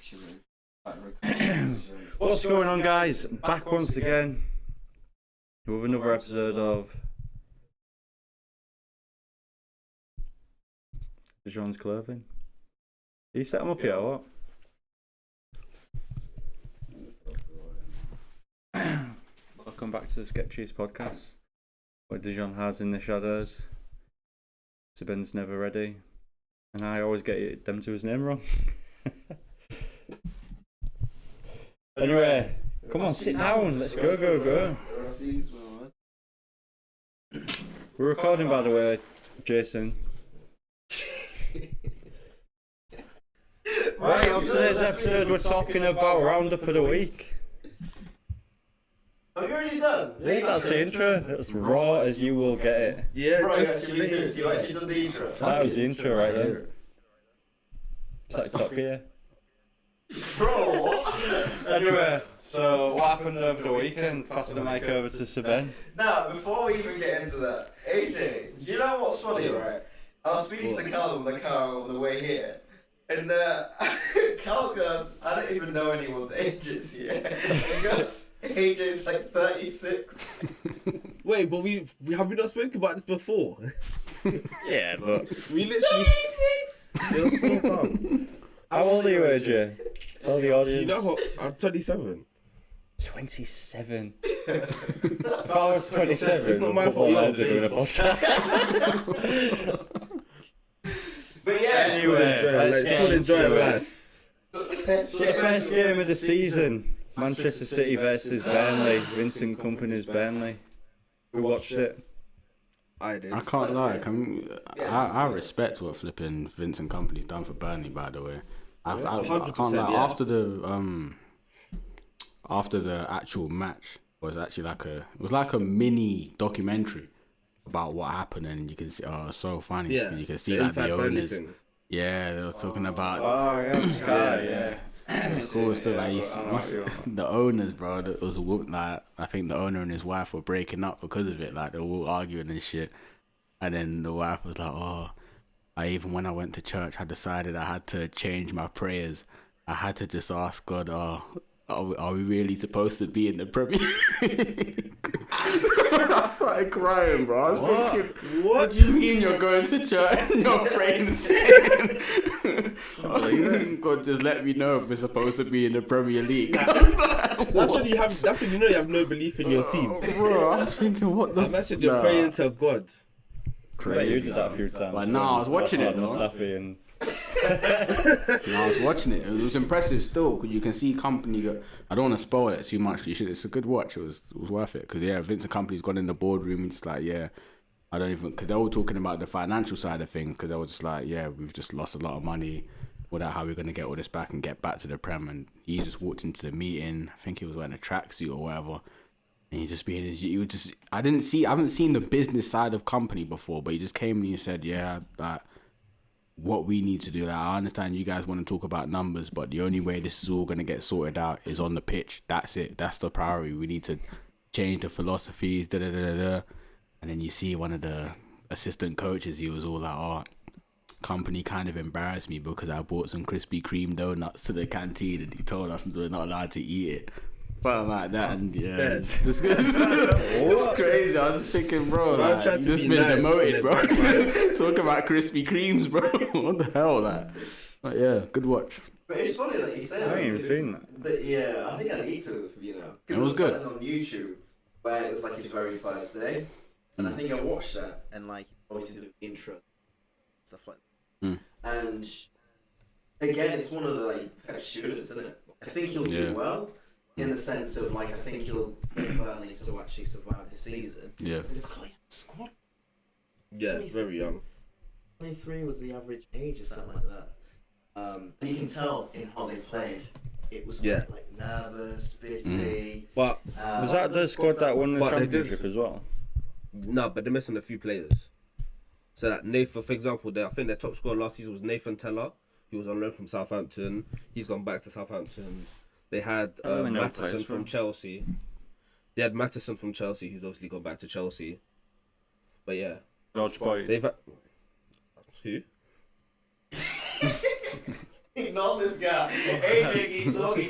actually. What's going on, guys? Back once again with another episode of Jean's Clothing. Are you set him up here or what? Welcome back to the Sketchiest podcast, where Dijon has in the shadows. Ben's never ready, and I always get them to his name wrong. Anyway, come on, sit down. Let's go. We're recording, by the way, Jason. Right, on today's episode, we're talking about Roundup of the Week. Have you already done? Yeah, that's the intro. It's raw as you will get it. Yeah, bro, you actually done the intro. That was the intro right there. It's like top gear. Bro, what? Anyway, so what happened over the weekend? Pass the mic over to Saben. Now, before we even get into that, AJ, do you know what's funny, right? I was speaking to Cal in the car on the way here, and Cal goes, I don't even know anyone's ages here. He goes, AJ's like 36. Wait, but we have not spoken about this before? Yeah, but We literally... 36? You're so dumb. how old are you, AJ? Tell the audience. You know what? I'm 27. 27. If I was 27, It's not my fault, I'd you're be doing a podcast. But yeah, Anyway, let's get enjoy into it. life. let's The first game of the season, Manchester City versus Burnley. Vincent Kompany's Burnley. We watched it. I did. I can't lie. Yeah, I respect what flipping Vincent Kompany's done for Burnley. By the way, I can't 100%, lie. yeah. After the actual match was actually like a mini documentary about what happened, and you can see so funny. Yeah, You can see the like inside the Burnley owners. thing. Yeah, they were talking about. Oh, yeah, Sky, yeah. Of course, the owners, bro. That was like I think the owner and his wife were breaking up because of it. Like they were all arguing and shit. And then the wife was like, "Oh, when I went to church, I decided I had to change my prayers. I had to just ask God, are we really supposed to be in the Premier League?" I started crying, bro. I was thinking, what do you mean you're going to church and you're praying saying, God, just let me know if we're supposed to be in the Premier League. That's when you have. That's when you know you have no belief in your team. Bro, I was thinking, what the? I messaged you're praying to God. I bet you did that a few times. But no, I was watching it, though. Mustafi and... No, I was watching it. It was impressive still, because you can see Kompany go. I don't want to spoil it too much. It's a good watch. It was worth it, because Vincent Kompany's gone in the boardroom and just like, I don't even, because they were talking about the financial side of things, because they were just like, we've just lost a lot of money. Without how we're gonna get all this back and get back to the Prem, and he just walked into the meeting. I think he was wearing a tracksuit or whatever. And he just being he was just I haven't seen the business side of Kompany before, but he just came and he said, that what we need to do, that I understand you guys want to talk about numbers, but the only way this is all gonna get sorted out is on the pitch. That's it. That's the priority. We need to change the philosophies, And then you see one of the assistant coaches, he was all like, Kompany kind of embarrassed me because I bought some Krispy Kreme donuts to the canteen and he told us we're not allowed to eat it. Something like that, and it's just it's crazy. I was just thinking, bro, like, you just been demoted, bro. Talk about Krispy Kremes, bro. What the hell, that? But yeah, good watch. But it's funny that you say that. I ain't even seen that. But yeah, I think I need to, It was good. On YouTube, where it was like his very first day, and I think I watched that, and like obviously the intro, stuff like that. And again, it's one of the like pet students, isn't it? I think he'll do well. In the sense of, like, I think he'll get Burnley to actually survive this season. Yeah. They've got a young squad. Yeah, very young. 23 was the average age or something like that. And you can tell in how they played, it was like nervous, bitty. But was that the squad that won the championship as well? No, but they're missing a few players. So that Nathan, for example, I think their top scorer last season was Nathan Teller. He was on loan from Southampton. He's gone back to Southampton. They had Maddison from Chelsea. They had Maddison from Chelsea, who's obviously gone back to Chelsea. But yeah. George Boyd. They've had... Who? No, Ignore this guy. AJ keeps talking,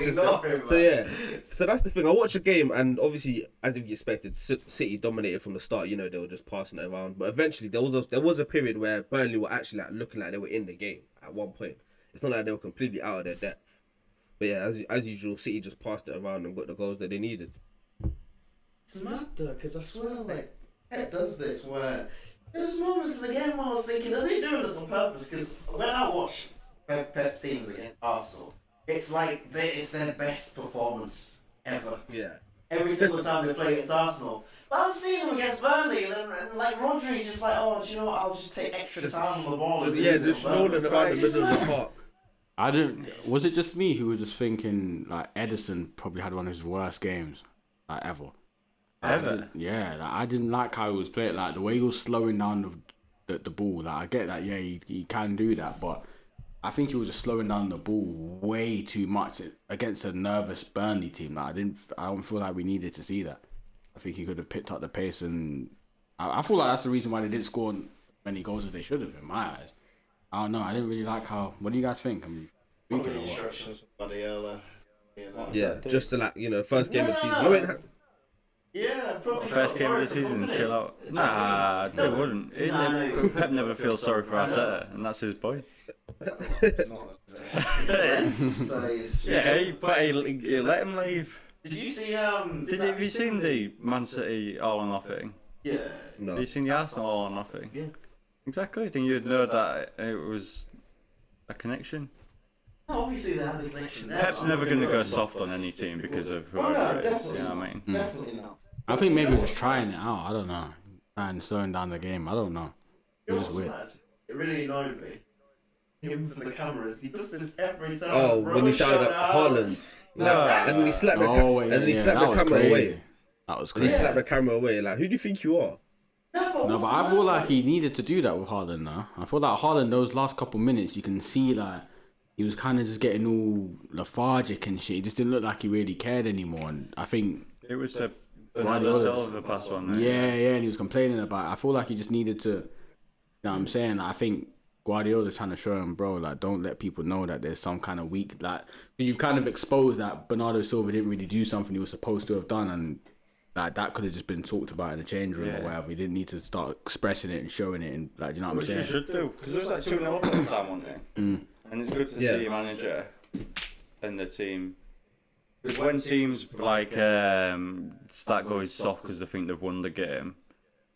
ignore him. So yeah, so that's the thing. I watched a game, and obviously, as you expected, City dominated from the start. You know, they were just passing it around. But eventually, there was a period where Burnley were actually like looking like they were in the game at one point. It's not like they were completely out of their depth. But yeah, as usual, City just passed it around and got the goals that they needed. It's mad though, because I swear, like, Pep does this where there's moments in the game where I was thinking, are they doing this on purpose? Because when I watch Pep's teams against Arsenal, it's like it's their best performance ever. Yeah. Every single time they play against Arsenal. But I'm seeing them against Burnley, and like Rodri's just like, oh, do you know what? I'll just take extra time on the ball. Just strolling about the middle of the park. Was it just me who was just thinking like Edison probably had one of his worst games like ever? Ever? I didn't like how he was playing. Like the way he was slowing down the ball. Like I get that, yeah, he can do that, but I think he was just slowing down the ball way too much against a nervous Burnley team. Like I don't feel like we needed to see that. I think he could have picked up the pace, and I feel like that's the reason why they didn't score many goals as they should have in my eyes. I don't know. I didn't really like how. What do you guys think? Probably instructions from Guardiola. Yeah, just to first game of the season. Yeah, probably. First game of the season, chill out. Nah, they wouldn't. Pep never feels sorry for Arteta, and that's his boy. It's not yeah, but he let him leave. Did you see? Have you seen the Man City all or nothing? Yeah. No. Have you seen the Arsenal all or nothing? Yeah. Exactly. Then you'd know that it was a connection. No, obviously they had the connection there. Pep's never going to go soft on any team because of whoever it is. You know what I mean? Definitely not. I think maybe just trying it out. I don't know. And slowing down the game. I don't know. It was just weird. Mad? It really annoyed me. Him for the cameras. He does this every time. Oh, when he shouted at Haaland. And then he slapped the camera away. That was crazy. And he crazy. slapped the camera away. Like, who do you think you are? No, but I feel like he needed to do that with Haaland now. I feel like Haaland, those last couple minutes, you can see like he was kind of just getting all lethargic and shit. He just didn't look like he really cared anymore. And I think it was another Silva pass one. Right? Yeah, and he was complaining about it. I feel like he just needed to. You know what I'm saying? Like, I think Guardiola's trying to show him, bro, like, don't let people know that there's some kind of weak. Like, you kind of exposed that Bernardo Silva didn't really do something he was supposed to have done, and like that could have just been talked about in the change room or whatever. He didn't need to start expressing it and showing it, and like, you know what I'm saying? Which you should do, because it was like 2-0 at the time, wasn't it? And it's good to see your manager and the team. Because when teams like start going soft because they think they've won the game,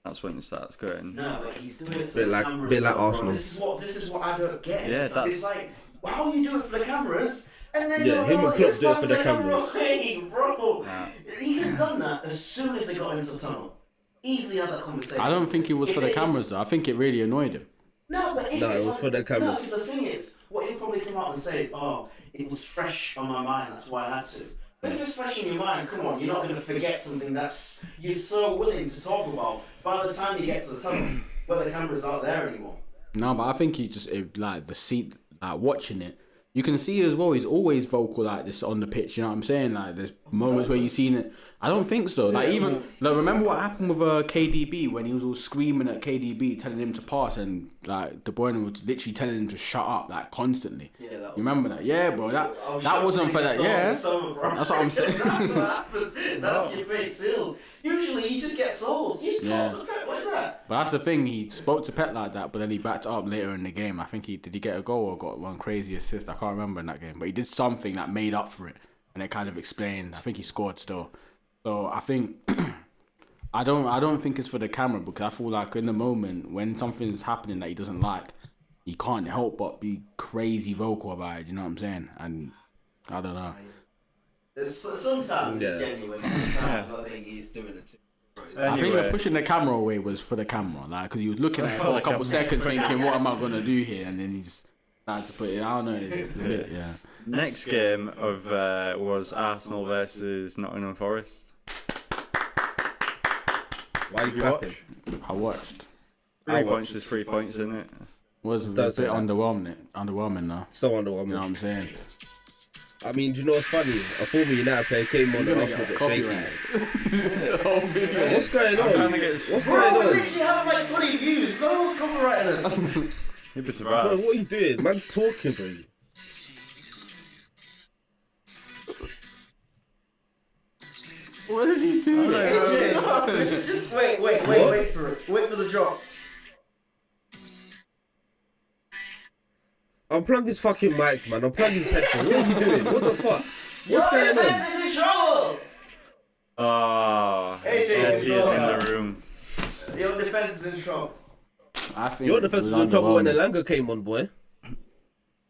that's when it starts going. No, but he's doing it for Bit the like cameras. Arsenal. This is what I don't get. Yeah, that's. It's like, how are you doing it for the cameras? And then Yeah, him and Klopp do it for the cameras. Away, bro. Nah. He could have done that as soon as they got into the tunnel. Easily had that conversation. I don't think it was for the cameras though. I think it really annoyed him. No, but if No, it's it was like, for the cameras. No, because the thing is, what he'll probably come out and say is, oh, it was fresh on my mind, that's why I had to. But if it's fresh in your mind, come on, you're not going to forget something that's you're so willing to talk about by the time you get to the tunnel, where the cameras aren't there anymore. No, but I think he just like the seat, like watching it. You can see as well. He's always vocal like this on the pitch. You know what I'm saying? Like there's moments where you've seen it. I don't think so. Like even like, remember what happened with KDB when he was all screaming at KDB, telling him to pass, and like De Bruyne was literally telling him to shut up like constantly. Yeah, that was, you remember that? Yeah, bro. That wasn't for that. Yeah, that's what I'm saying. That's what happens. That's your fake seal. Usually you just get sold. You just talk to the Pep like that. But that's the thing. He spoke to Pep like that, but then he backed up later in the game. I think did he get a goal or got one crazy assist? I can't remember in that game, but he did something that made up for it, and it kind of explained. I think he scored still. So I think I don't think it's for the camera, because I feel like in the moment when something's happening that he doesn't like, he can't help but be crazy vocal about it. You know what I'm saying? And I don't know. Sometimes it's genuine. Sometimes I think he's doing it too. Anyway. I think the pushing the camera away was for the camera, like because he was looking at it for a couple seconds, thinking, "What am I gonna do here?" And then he's started to put it. I don't know. It's a bit, yeah. Next game of was Arsenal versus Nottingham Forest. Why you clapping? I watched. 3 points is 3 points, isn't it? Was a bit underwhelming now. So underwhelming. You know what I'm saying? I mean, do you know what's funny? A former United player came on and Arsenal got shaky. What's going on? What's going on? We literally have like 20 views. No one's copyrighting us. You'd be Bro, surprised. what are you doing? Man's talking, bro. What is he doing? AJ, just wait for it. Wait for the drop. Unplug his fucking mic, man. Unplug his headphones. What is he doing? What the fuck? What's going on? Defense is in trouble. Oh, AJ he is in the room. Your defense is in trouble. I think Your defense was in trouble when Elanga came on, boy.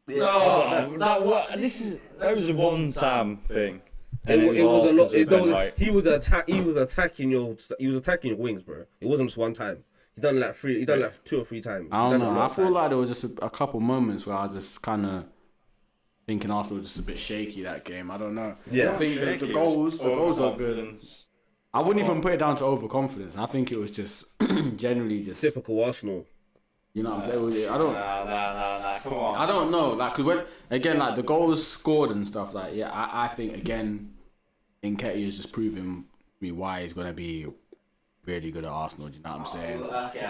Yeah. Oh, that was a one-time thing. It was a lot. He was attacking your wings, bro. It wasn't just one time. He done like 2 or 3 times. I don't know. I feel like there was just a couple moments where I just kind of thinking Arsenal was just a bit shaky that game. I don't know. Yeah. I think the goals were good. I wouldn't even put it down to overconfidence. I think it was just generally just Typical Arsenal. You know what I'm saying? I don't. Nah, come on. I don't know. Like, cause when again, like the goals scored and stuff. Like, yeah, I think again, Nketiah is just proving me why he's gonna be really good at Arsenal. Do you know what I'm saying?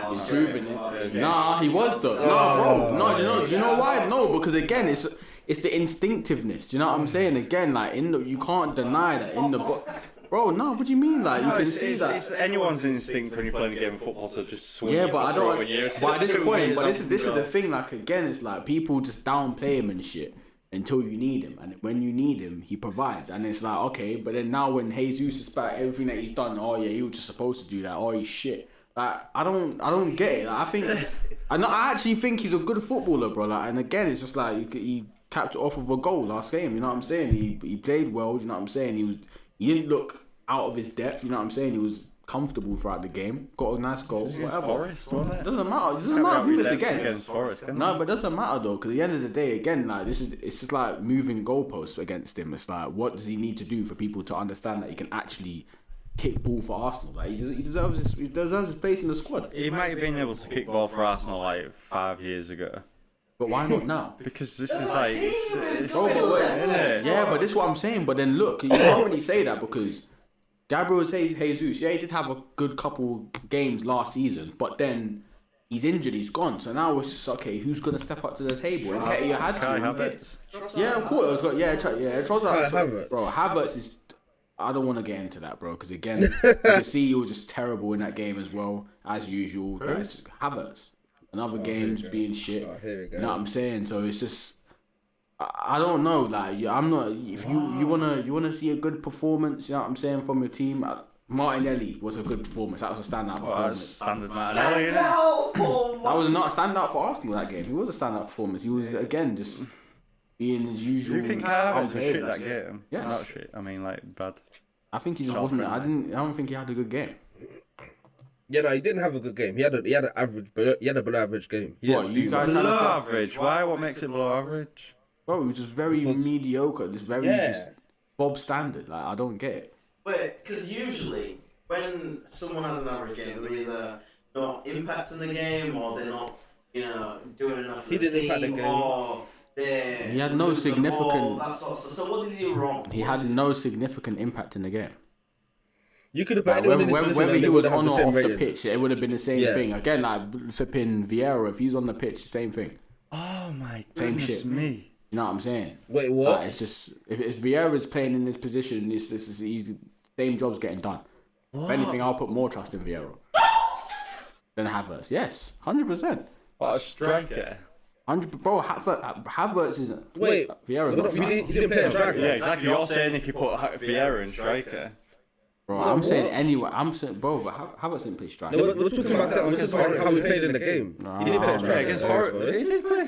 He's proving it. Nah, he was though. No, bro. No, do you know why? No, because again, it's the instinctiveness. Do you know what I'm saying? Again, like you can't deny that in the book. Bro, no, what do you mean? Like, you can see that. It's anyone's instinct when you're playing a game of football to just swing. Yeah, but I don't. But at this point, this is the thing. Like, again, it's like people just downplay him and shit until you need him, and when you need him, he provides. And it's like, okay, but then now when Jesus is back, everything that he's done, oh yeah, he was just supposed to do that. Oh, he's shit. Like, I don't get it. Like, I actually think he's a good footballer, bro. Like, and again, it's just like he capped it off with a goal last game. You know what I'm saying? He played well. You know what I'm saying? He didn't look out of his depth, you know what I'm saying? He was comfortable throughout the game, got a nice goal, whatever. Forest, wasn't it? Doesn't matter. It doesn't matter who it's against Forest, no, but it doesn't matter though, because at the end of the day, again, like it's just like moving goalposts against him. It's like, what does he need to do for people to understand that he can actually kick ball for Arsenal? Like he deserves his place in the squad. He might have been able to kick ball for Arsenal like 5 years ago. But why not now? Because this is like, yeah, but this is what I'm saying. But then look, you can't really say that because Gabriel Jesus, yeah, he did have a good couple games last season, but then he's injured, he's gone. So now it's just, okay, who's going to step up to the table? And Nketiah had to. Yeah, of course. Trossard. Bro, Havertz is... I don't want to get into that, bro, because again, you can see he was just terrible in that game as well, as usual. It's just Havertz. Another game's being shit. You know what I'm saying? So it's just... I don't know, like I'm not. If you wanna see a good performance, you know what I'm saying, from your team. Martinelli was a good performance. That was a standout performance. Standard Martinelli. That was not a standout for Arsenal that game. He was a standout performance. He was again just being his usual. Do you think Havertz was shit that game? Yes. Not shit. I mean, like bad. I think he just wasn't. I don't think he had a good game. Yeah, no, he didn't have a good game. He had an average, he had a below average game. You guys below average? Why? What makes it below average? Bro, it was just very mediocre. Just very just Bob standard. Like, I don't get it. But because usually when someone has an average game, they're either not impacting the game or they're not, doing enough for the team, or he had no significant. Ball, that sort of stuff. So what did he do wrong? He had no significant impact in the game. You could have put anyone in his position whether and he was on or off the pitch, it would have been the same thing. Again, like flipping Vieira, if he's on the pitch, same thing. Oh my same goodness shit. me. You know what I'm saying? Wait, what? It's just if Vieira's playing in this position, this is easy. Same job's getting done. What? If anything, I'll put more trust in Vieira than Havertz. Yes, 100%. What a striker! 100, bro. Havertz isn't. Wait, Vieira's not. He didn't play a striker. Yeah, exactly. You're saying if you put Vieira in striker. Bro, I'm saying anyway. I'm saying, bro, but Havertz didn't play striker. No, we're talking about how he played in the game. He didn't play a striker against Forest. He did play.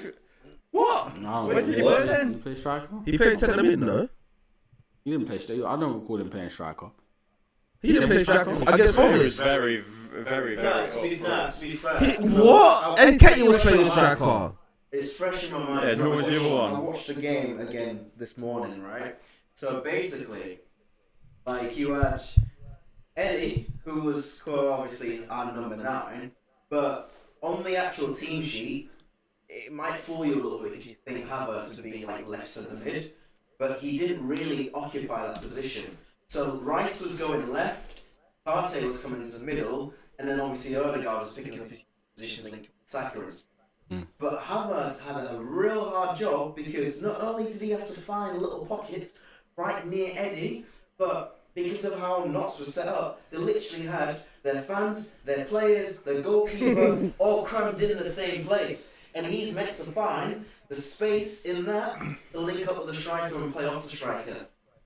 What? No, where did he play then? Did he play striker? He played centre mid, no? He didn't play striker. I don't recall him playing striker. He didn't play striker against Forest. Very. No, to be fair. What? Nketiah was playing striker. It's fresh in my mind. Yeah, who was the other one? I watched the game again this morning, right? So basically, like you had Eddie, who was obviously our number 9, but on the actual team sheet, it might fool you a little bit because you think Havertz would be like left centre mid, but he didn't really occupy that position. So Rice was going left, Partey was coming into the middle, and then obviously Odegaard was picking up his positions like Saka. But Havertz had a real hard job because not only did he have to find little pockets right near Eddie, but because of how Knox was set up. They literally had their fans, their players, their goalkeeper, all crammed in the same place. And he's meant to find the space in that to link up with the striker and play off the striker.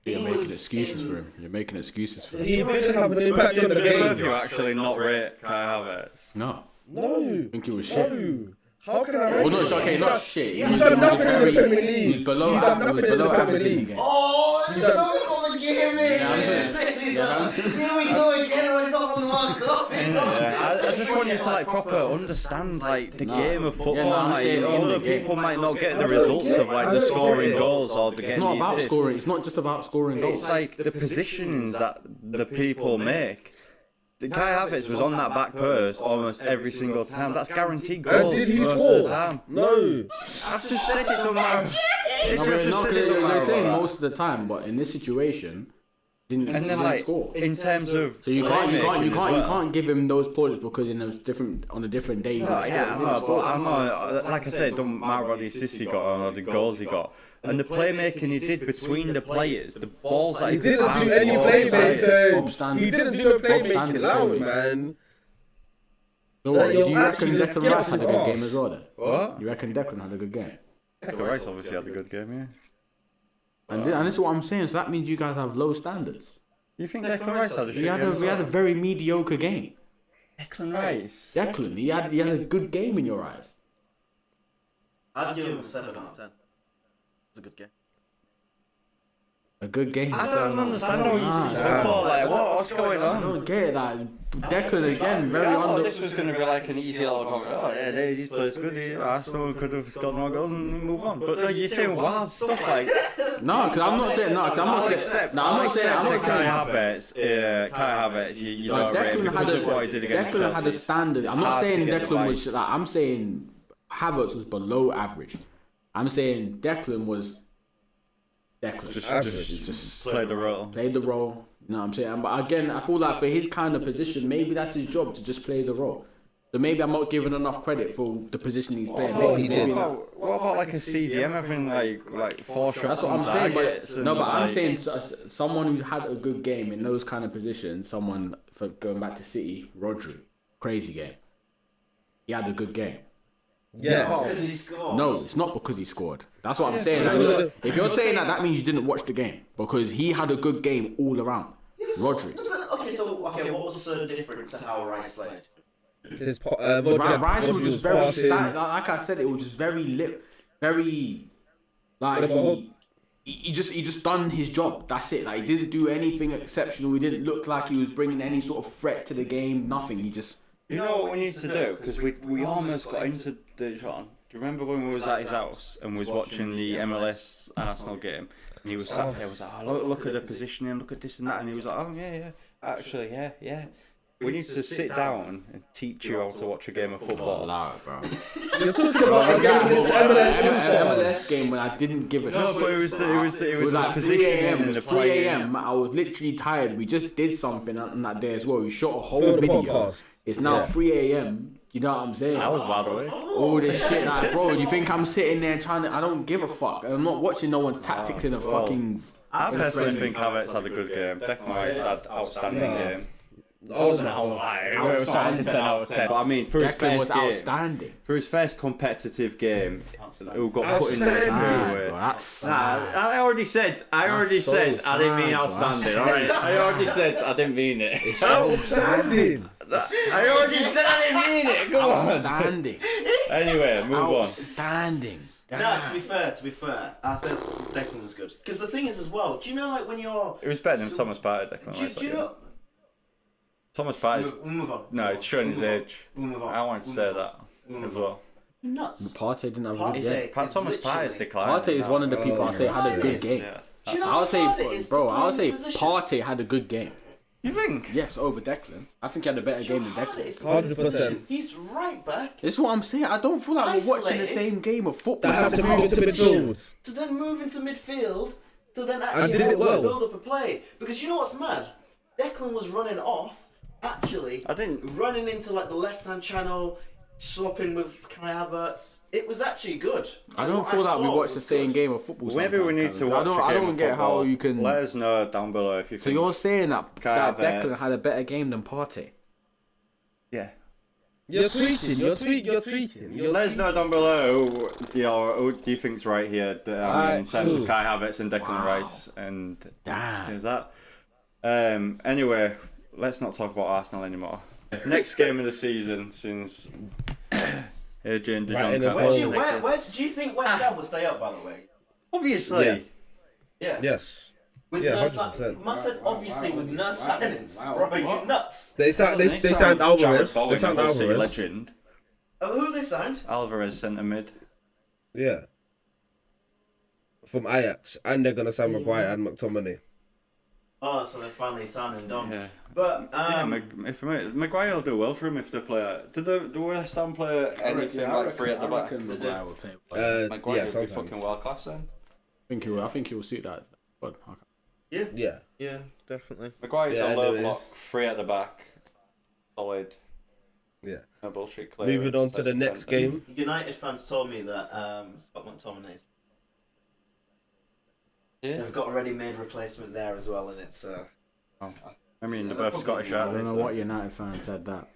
You're making excuses for him. You're making excuses for him. He didn't have an impact on the game. Have you actually not rate Kai Havertz? No. No. I think he was shit. No. How can I? Well, no, it's okay, not shit. He's done nothing in the Premier League. He was below. He's done nothing in the Premier average League. game. Oh, it's all the game, Here we go again. It's not on the mark. I just want you to like proper understand like the game of football. Yeah, no, other people might not get the results of like the scoring goals or the getting It's not the about assists. scoring. It's not just about scoring goals. It's like the positions that the people make. The Kai Havertz was on that back post almost every single time. That's guaranteed goals Did he most score? of the time. No. I've just said it don't matter. They're saying most of the time, but in this situation, And then didn't like score. in terms of So you playmaking as well. can't give him those points because on a different day. No, yeah, I know, but I'm not, like I said, it don't matter about the assists he got or the goals he got. And the playmaking he did between the players, the balls that He didn't passed do any all the playmaking. He didn't do no playmaking. Upstanding Allow it, playmaking. man. So what, do you're you reckon actually just Declan Rice scared had a of good his game as well then? What? You reckon Declan had a good game? Declan Rice obviously had a good game, yeah. And this is what I'm saying, so that means you guys have low standards. You think Declan Rice had a shit We had a very mediocre game. Declan Rice? Declan, he had a good game in your eyes. I'd give him a 7 out of 10. It's a good game. A good game. I don't understand how you see football, like what's going I on? don't get it. That Declan again, very I thought under. this was going to be like an easy little comment. Oh yeah, these players good. Arsenal could have scored more goals and move on. But no, you're saying wild stuff like. No, because I'm not saying. No, because I'm not saying. Except, No, I'm not saying. I'm not Kai saying. Havertz, you don't rate Declan because of what he did against Declan Chelsea. had a standard. It's I'm not hard to saying get the Declan was. vibes. Like, I'm saying Havertz was below average. I'm saying Declan was. Declan Just play the role. played the role. You know what I'm saying? But again, I feel like for his kind of position, maybe that's his job to just play the role. So maybe I'm not giving enough credit for the position he's playing. What he did. What about like a CDM having like 4 shots That's what on I'm saying. targets? But, no, but I'm like- saying someone who's had a good game in those kind of positions. Someone for going back to City, Rodri, crazy game. He had a good game. Yeah. Because he scored. No, it's not because he scored. That's what I'm saying. Like, if you're saying that, that means you didn't watch the game because he had a good game all around. Rodri. Okay, what was so different to how Rice played? His Rice was just very passing. like I said, it was just very like he just done his job. That's it. Like he didn't do anything exceptional. He didn't look like he was bringing any sort of threat to the game. Nothing. He just. You know what we need to do? Because we almost got into the John. Do you remember when we was at his house and was watching the MLS Arsenal game? And he was sat there, was like, oh, look at the positioning, look at this and that. And he was like, oh, yeah, actually, yeah. We need to sit down and teach you how to watch a game of football. Bro. You're talking about a game against MLS MLS game when I didn't give a shit. No, but it was like 3 positioning a.m. and the 3 play. a.m. I was literally tired. We just did something on that day as well. We shot a whole Filmed the video. podcast. It's now 3 a.m. You know what I'm saying? I was wide awake. All this shit, like, bro, you think I'm sitting there trying to... I don't give a fuck. I'm not watching no one's tactics in a fucking... I personally think Havertz had a good game. Declan Rice had outstanding game. I wasn't it was 10 out of 10. But I mean, for his Declan was first game, outstanding. for his first competitive game, who got put in there to do it. I already said I didn't mean outstanding. Alright, I already said I didn't mean it. Outstanding. I already said I didn't mean it. Come on. Outstanding. Anyway, move on. Outstanding. No, to be fair, I think Declan was good. Because the thing is as well, do you know like when you're... It was better than Thomas Partey. Declan Rice. Do you know... Thomas Partey's... We'll move on. No, it's showing his age. We'll move on. I wanted to say that as well. You're nuts. Partey didn't have a good Partey- game. It's Thomas literally- Partey's declined. Partey is one of the people I say had a good game. Yeah. Do you know I how would hard it say, is to bro, play I would in say this position? Partey had a good game. You think? Yes, over Declan. I think he had a better game than Hard it Declan. is to play in this 100%. position. He's right back. This is what I'm saying. I don't feel like we're watching the Isolated. same game of football. That had to It's move into midfield. To then move into midfield, to then And actually did it well. build up a play. Because you know what's mad? Declan was running off, actually, I didn't. running into like the left-hand channel, swapping with Kai Havertz. It was actually good. I don't feel like we watched the same game of football. Maybe we need to watch. I don't get how you can. Let us know down below if you. So you're saying that Declan had a better game than Partey? Yeah. You're tweaking. Let us know down below who do you think's right here in terms of Kai Havertz and Declan Rice and things like that. Anyway, let's not talk about Arsenal anymore. Next game of the season since Adrian De Jong. Where did you think West Ham would stay up, by the way? Obviously. Yeah. Yes. With 100%. Must said obviously with no signings. Bro, you nuts. They signed Alvarez. They signed Alvarez. Legend. Who they signed? Alvarez centre mid. Yeah. From Ajax. And they're going to sign Maguire and McTominay. Oh, so they're finally signing Don. Yeah. But, if Maguire will do well for him if they play. Do West Ham play anything like free at the back? Maguire will play. Maguire yeah, would be fucking world class then. I think he will suit that. But yeah, definitely. Maguire's a low block, free at the back, solid. Yeah. No bullshit clearance. Moving on to the next game. United fans told me that Scott McTominay's. Yeah. They've got a ready-made replacement there as well, and it's. I mean, they're both Scottish, I aren't they? don't know what United fan said that.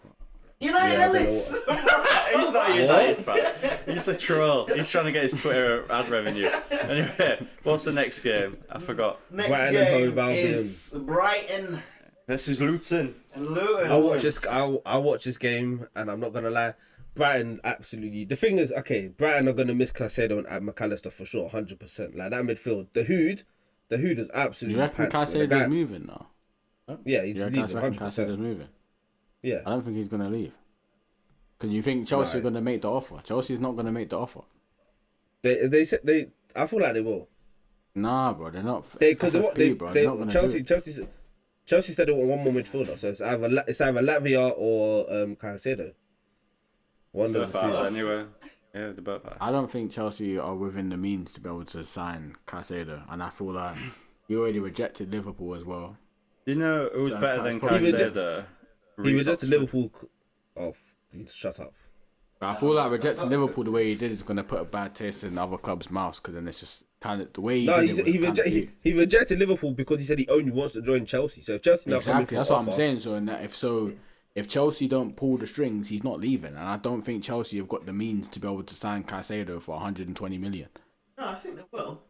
United Ellis! He's not a United fan. He's a troll. He's trying to get his Twitter ad revenue. Anyway, what's the next game? I forgot. Next Brighton game and is Brighton This is Luton. and Luton. I watch this game, and I'm not gonna lie. Brighton absolutely. The thing is, okay, Brighton are gonna miss Caicedo and McAllister for sure, 100%. Like that midfield, the Hood is absolutely. You reckon Caicedo's moving now? Yeah, he's You leaving, reckon 100%. Caicedo's moving? Yeah. I don't think he's gonna leave. Because you think Chelsea are gonna make the offer? Chelsea's not gonna make the offer. They said they. I feel like they will. Nah, bro, they're not. Because Chelsea said they want one more midfielder, so it's either Latvia or Caicedo. One of the two. Anyway. Yeah, the both. I don't think Chelsea are within the means to be able to sign Caicedo, and I feel like he already rejected Liverpool as well. You know who's So better than probably- Caicedo? He rejected Liverpool. Oh, shut up. But I feel like rejecting Liverpool the way he did is going to put a bad taste in other clubs' mouths, because then it's just kind of the way he did it was he rejected Liverpool because he said he only wants to join Chelsea. So if Chelsea now coming for that's offer, what I'm saying. If Chelsea don't pull the strings, he's not leaving, and I don't think Chelsea have got the means to be able to sign Caicedo for 120 million. No, I think they will.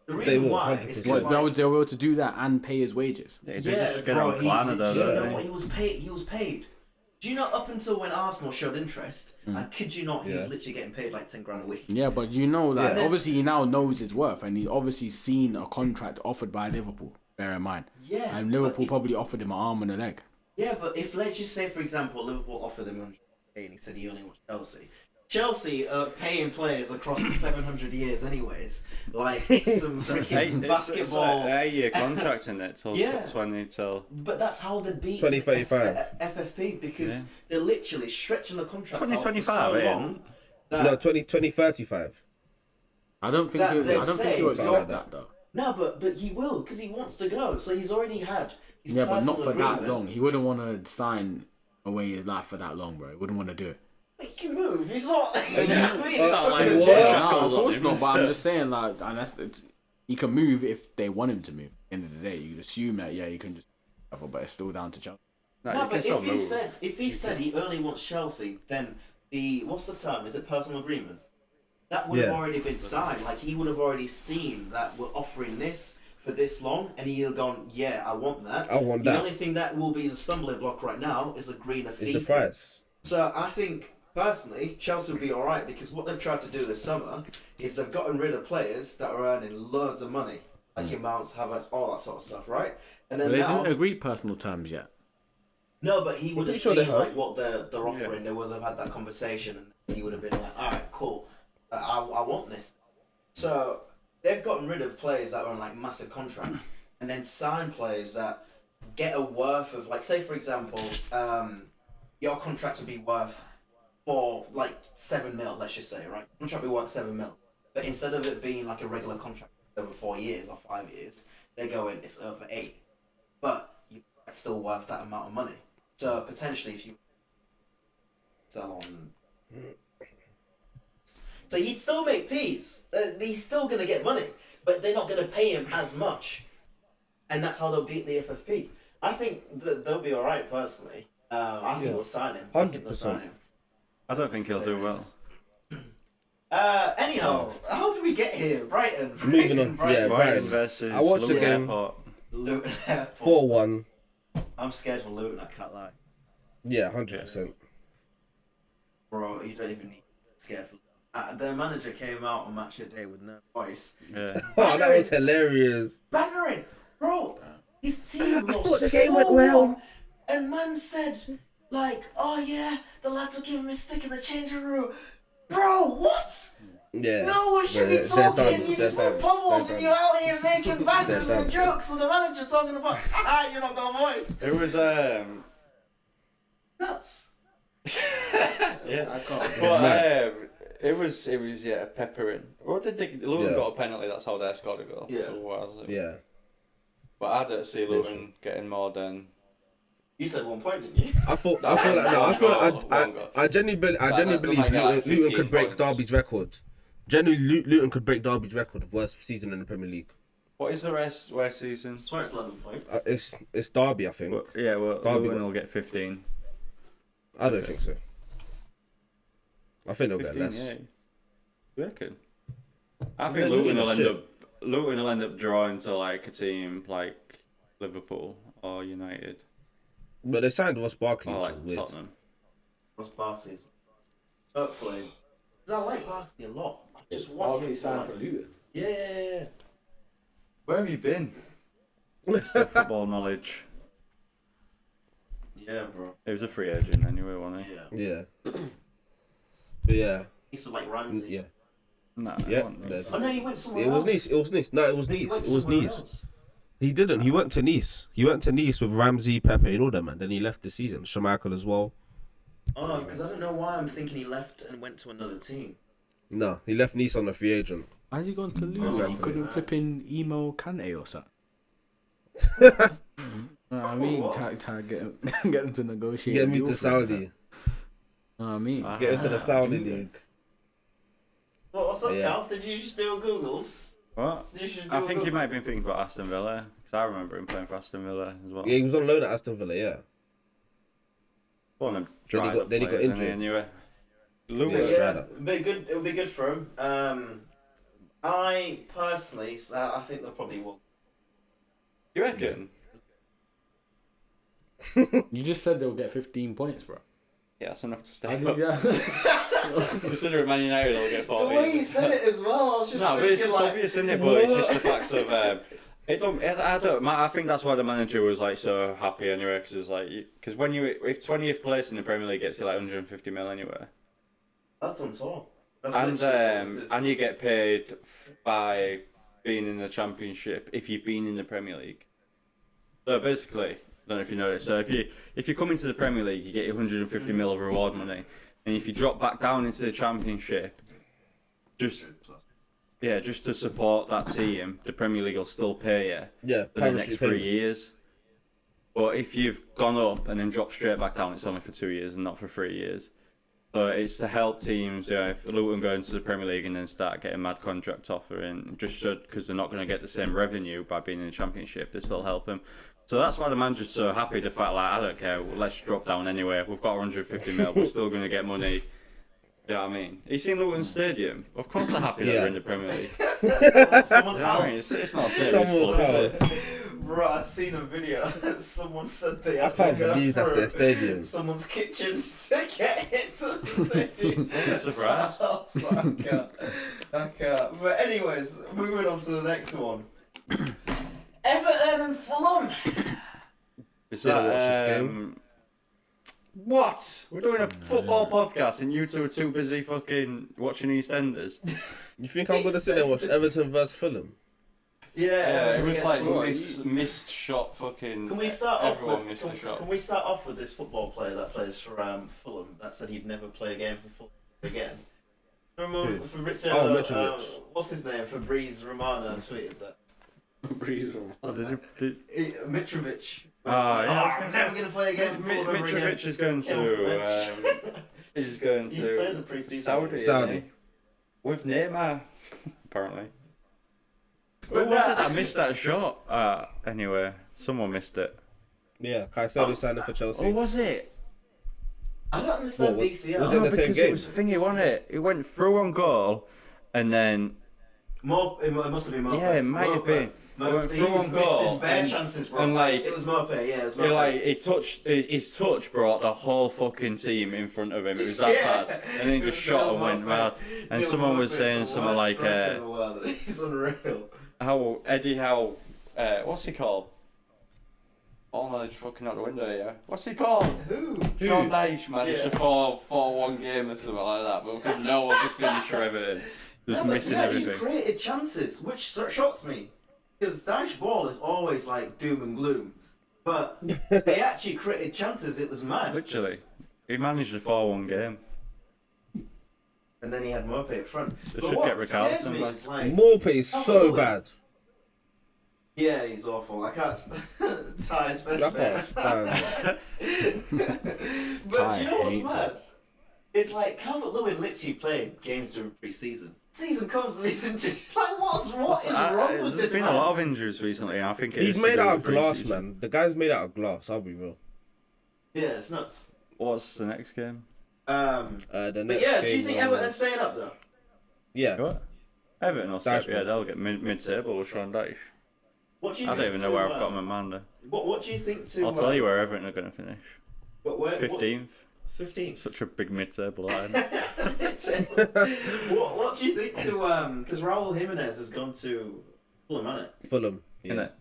The reason why is because they were able to do that and pay his wages. They just get on Klarna, do you don't know they? what he was paid? He was paid. Do you know up until when Arsenal showed interest, I kid you not, he was literally getting paid like 10 grand a week. Yeah, but you know, like obviously he now knows his worth, and he's obviously seen a contract offered by Liverpool. Bear in mind, Yeah. and Liverpool probably offered him an arm and a leg. Yeah, but if let's just say for example Liverpool offered him 100k and he said he only wants Chelsea. Chelsea are paying players across 700 years anyways. Like it's some freaking basketball. It's like an 8-year contract in it till 20 till. But that's how they beat 2035. FFP because they're literally stretching the contract 2025, out for so long. No, 2035. I don't think he would something go like that though. No, but he will because he wants to go. So he's already had his Yeah, but not personal for agreement. that long. He wouldn't want to sign away his life for that long, bro. He wouldn't want to do it. He can move. He's not. He's not like in what? jail. No, of course not. But I'm just saying, like, he can move if they want him to move. At the end of the day, you could assume that he can just. But it's still down to Chelsea. No, but if he said he only wants Chelsea, then what's the term? Is it personal agreement? That would have already been signed. Like he would have already seen that we're offering this for this long, and he'd have gone, "Yeah, I want that." The only thing that will be the stumbling block right now is agreeing a fee. Is the price. So I think personally, Chelsea will be all right because what they've tried to do this summer is they've gotten rid of players that are earning loads of money, like your Mounts, Havertz, all that sort of stuff, right? And then But they now, didn't agree personal terms yet. no, but he would have sure seen they have. like what they're offering. They would have had that conversation, and he would have been like, "All right, cool, I want this." So they've gotten rid of players that are on like massive contracts, and then sign players that get a worth of like, say for example, your contract would be worth for like 7 mil, let's just say, right? Contract would be worth 7 mil, but instead of it being like a regular contract over 4 years or 5 years, they're going it's over 8, but you're still worth that amount of money. So potentially, if you sell on, So he'd still make peas. He's still going to get money, but they're not going to pay him as much. And that's how they'll beat the FFP. I think that they'll be all right, personally. I think they'll sign him. 100%. I don't think he'll do well. Anyhow, how did we get here? Brighton. Moving on. Yeah, Brighton versus I watched the Luton game. Airport. Luton Airport. 4-1. I'm scared for Luton, I can't lie. Yeah, 100%. Bro, you don't even need to be scared for Luton. Their manager came out on match of the day with no voice. Yeah. Oh, that was hilarious. Bannering! Bro, his team I lost thought the game went well. And man said, like, oh yeah, the lads were giving me a stick in the changing room. Bro, what? Yeah. No one should be They're talking. done. You just They're got done. pummeled They're and you're out here making They're bangers done. and jokes and the manager talking about, you're not got a voice. It was Nuts. yeah. I can't. But it was peppering. Or did Luton Yeah. got a penalty? That's how they scored a goal. Yeah. Yeah. But I don't see Luton getting more than. You said 1 point, didn't you? I genuinely believe Luton could break Derby's record. Genuinely, Luton could break Derby's record of worst season in the Premier League. What is the worst season? It's 11 points. It's Derby, I think. Well, Derby Luton will get 15. I don't think so. I think they'll get 15, less. yeah. You reckon? I Yeah, think Luton Luton will end up drawing to like a team like Liverpool or United But they signed Ross Barkley, or which is like weird. Tottenham. Ross Barkley's. Hopefully. Because I like Barkley a lot. I just want Barkley him to signed like- for Luton. Yeah. Where have you been? Mr. Football knowledge. Yeah, bro. He was a free agent anyway, wasn't he? Yeah. Yeah. But yeah. He used to like Ramsey. Yeah. Nah, Yeah, he wasn't. there's- Oh no, he went somewhere It was else. Nice. It was Nice. No, it was He Nice. went It was somewhere Nice. else. He didn't. He went to Nice. He went to Nice with Ramsey, Pepe, and all them, man. Then he left the season. Schmeichel as well. Oh, because I don't know why I'm thinking he left and went to another team. No, he left Nice on a free agent. Has he gone to Luton? Exactly. He couldn't flip in emo Kante or something. I mean, What? try get him to negotiate. Get a me deal to for him. Saudi. I mean, Get into the Saudi league. What's up, Yeah. Cal? Did you just do a Googles? What? You should do I a think he Google. might have been thinking about Aston Villa because I remember him playing for Aston Villa as well. Yeah, he was on loan at Aston Villa. Yeah. One of them Then he dried got- up then he got players, isn't injured. Anyway. Luton. Yeah. Yeah, Try that. but good. It'll be good for him. I personally, I think they'll probably will. You reckon? you just said they'll get 15 points, bro. Yeah, that's enough to I stay think, up. yeah. Considering Man United will get 14. The way you said it as well, I was just No, but thinking it's just like, obvious, isn't it? But it's just the fact of I think that's why the manager was like so happy anyway, because it's like because when you if 20th place in the Premier League gets you like 150 mil anyway, that's on top. That's and literally what this is. and you get paid by being in the Championship if you've been in the Premier League. So basically, I don't know if you know this. So if you come into the Premier League, you get 150 mil of reward money, and if you drop back down into the Championship, just to support that team, the Premier League will still pay you Yeah. for the next 3 years. But if you've gone up and then dropped straight back down, it's only for 2 years and not for 3 years. So it's to help teams, if Luton go into the Premier League and then start getting mad contract offering, just because they're not going to get the same revenue by being in the Championship, they still help them. So that's why the manager's so happy. The fact, like, I don't care, let's drop down anyway. We've got 150 mil, we're still going to get money. You know what I mean? You seen Luton Stadium? Of course they're happy that they're in the Premier League. Someone's You know what I mean? house. It's not serious, Someone's is it? Bro, I seen a video. Someone said they I had to can't go believe that's through their stadium. someone's kitchen to get into the stadium. I'm surprised. I was like, I can't. But anyways, moving on to the next one. Everton and Fulham. Is Didn't watch this that, game. what? We're doing a football podcast and you two are too busy fucking watching EastEnders. You think I'm gonna sit there and watch Everton versus Fulham? Yeah, It was yeah. like missed shot fucking. Can we start off Everyone with? missed a shot. Can we start off with this football player that plays for Fulham that said he'd never play a game for Fulham again? Remember Who? Fabrizio? Oh, Mitrovic. What's his name? Fabrice Romano tweeted that. Mitrovic. I'm never gonna play a game for Fulham ever again. Mitrovic is going to. He's going He played the to pre-season. Saudi. Saudi. isn't With Neymar, apparently. But Who was it that missed that shot? Anyway, someone missed it. Yeah, Caicedo signed for Chelsea. Oh, was it? I don't understand What, DCL. was it the same because game? it was thingy, wasn't it? It went through on goal, and then It must have been Mope. yeah, it might have been. It went He through was on missing goal, bare chances, bro. and like it was Mope. Yeah, it was Mope. his touch brought the whole fucking team in front of him. It was that bad, and then he just shot and went mad. And someone was saying something like, he's unreal. how what's he called? Oh no, just fucking out the window here. What's he called? Who? Sean Dyche managed Yeah. a 4-1 game or something like that, but because no one could finish for Everton. Just missing he everything. created chances, which shocks me. Because Dash ball is always like doom and gloom. But they actually created chances, it was mad. Literally. He managed a 4-1 game. And then he had Mope up front. They But should what get Richarlison scares me back. is like... Morphe is so Absolutely. bad. Yeah, he's awful. I can't Ty's best I can't man. stand it. But Ty do you know what's hates mad? It's like Calvert-Lewin literally played games during pre-season. Season comes and he's injured. Like, what is wrong with There's this been man? a lot of injuries recently. I think He's it's made to do out of with glass, pre-season. man. The guy's made out of glass, I'll be real. Yeah, it's nuts. What's the next game? The The but next yeah, do you game think was- Everton's staying up though? Yeah. What? Everton will step, Dashboard. yeah, they'll get mid-table with Sean Dyche. What do you I don't think even know to, where I've got my man there. What do you think to? I'll tell you where Everton are going to finish. Where, 15th. 15th. Such a big mid-table line. What do you think to because Raul Jimenez has gone to Fulham, hasn't it? Fulham. Yeah. Innit?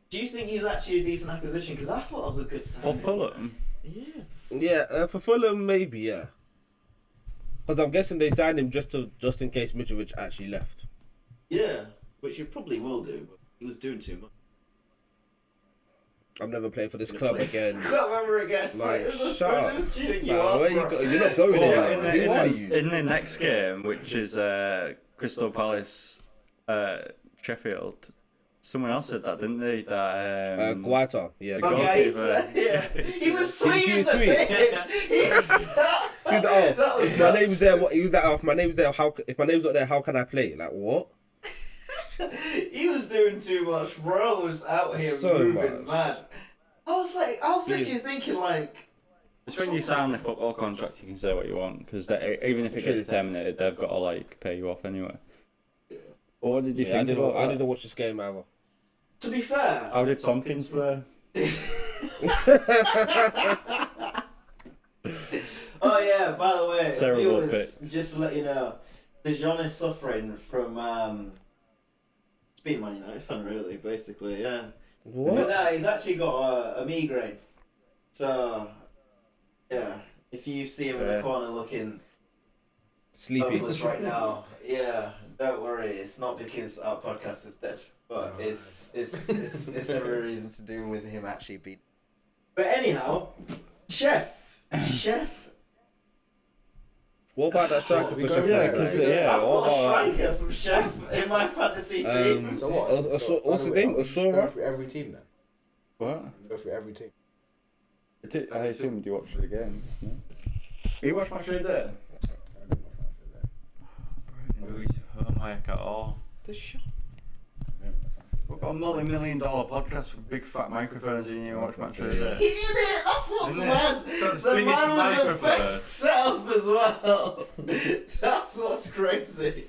Do you think he's actually a decent acquisition? Because I thought that was a good For signing. Fulham? Yeah. Yeah, for Fulham, maybe, yeah. Because I'm guessing they signed him just in case Mitrovic actually left. Yeah, which you probably will do, but he was doing too much. I'm never playing for this club again. Club member again. Like, shut up. Who do you think you Nah, are, where you bro? go? You're not going Well, anywhere. Who are you? in the next game, which is Crystal Palace, Sheffield, someone else said that, didn't they? That Guaita, yeah. The Okay, goalkeeper. yeah. He was He tweeting was the tweeting. pitch. He was- That was If my nuts. name's there, what? He was like, if my name's there, how? If my name's not there, how can I play? Like what? He was doing too much. Bro was out here So moving much. mad. I was literally Jeez. thinking like, It's when you sign the football contract, you can say what you want, because even if it True. gets terminated, they've got to like pay you off anyway. But what did you Yeah, I think didn't. about I that? didn't watch this game either. to be fair, How did Tompkins play? oh yeah, by the way, Terrible viewers, picks. just to let you know, Dijon is suffering from it's been Man United fan really, basically, yeah. But What? no, he's actually got a migraine. So yeah, if you see him in the Yeah. corner looking Sleepy. hopeless right now, yeah, don't worry, it's not because our podcast is dead, but it's a real reason to do with him actually being. But anyhow, Chef. What about that striker we for go Sheffield? for it, United? 'cause, I've yeah, got what a about striker from Chef in my fantasy team. So what? What's his name? Go Osora? through every team then. What? Go through every team. I assumed you watched the game. No? You watched my trade there? Oh my at all. We've got a multi-million-dollar podcast with big fat microphones and you watch match of there. Idiot, that's what's Isn't it? mad. That's The biggest man with the microphone. best setup as well. That's what's crazy.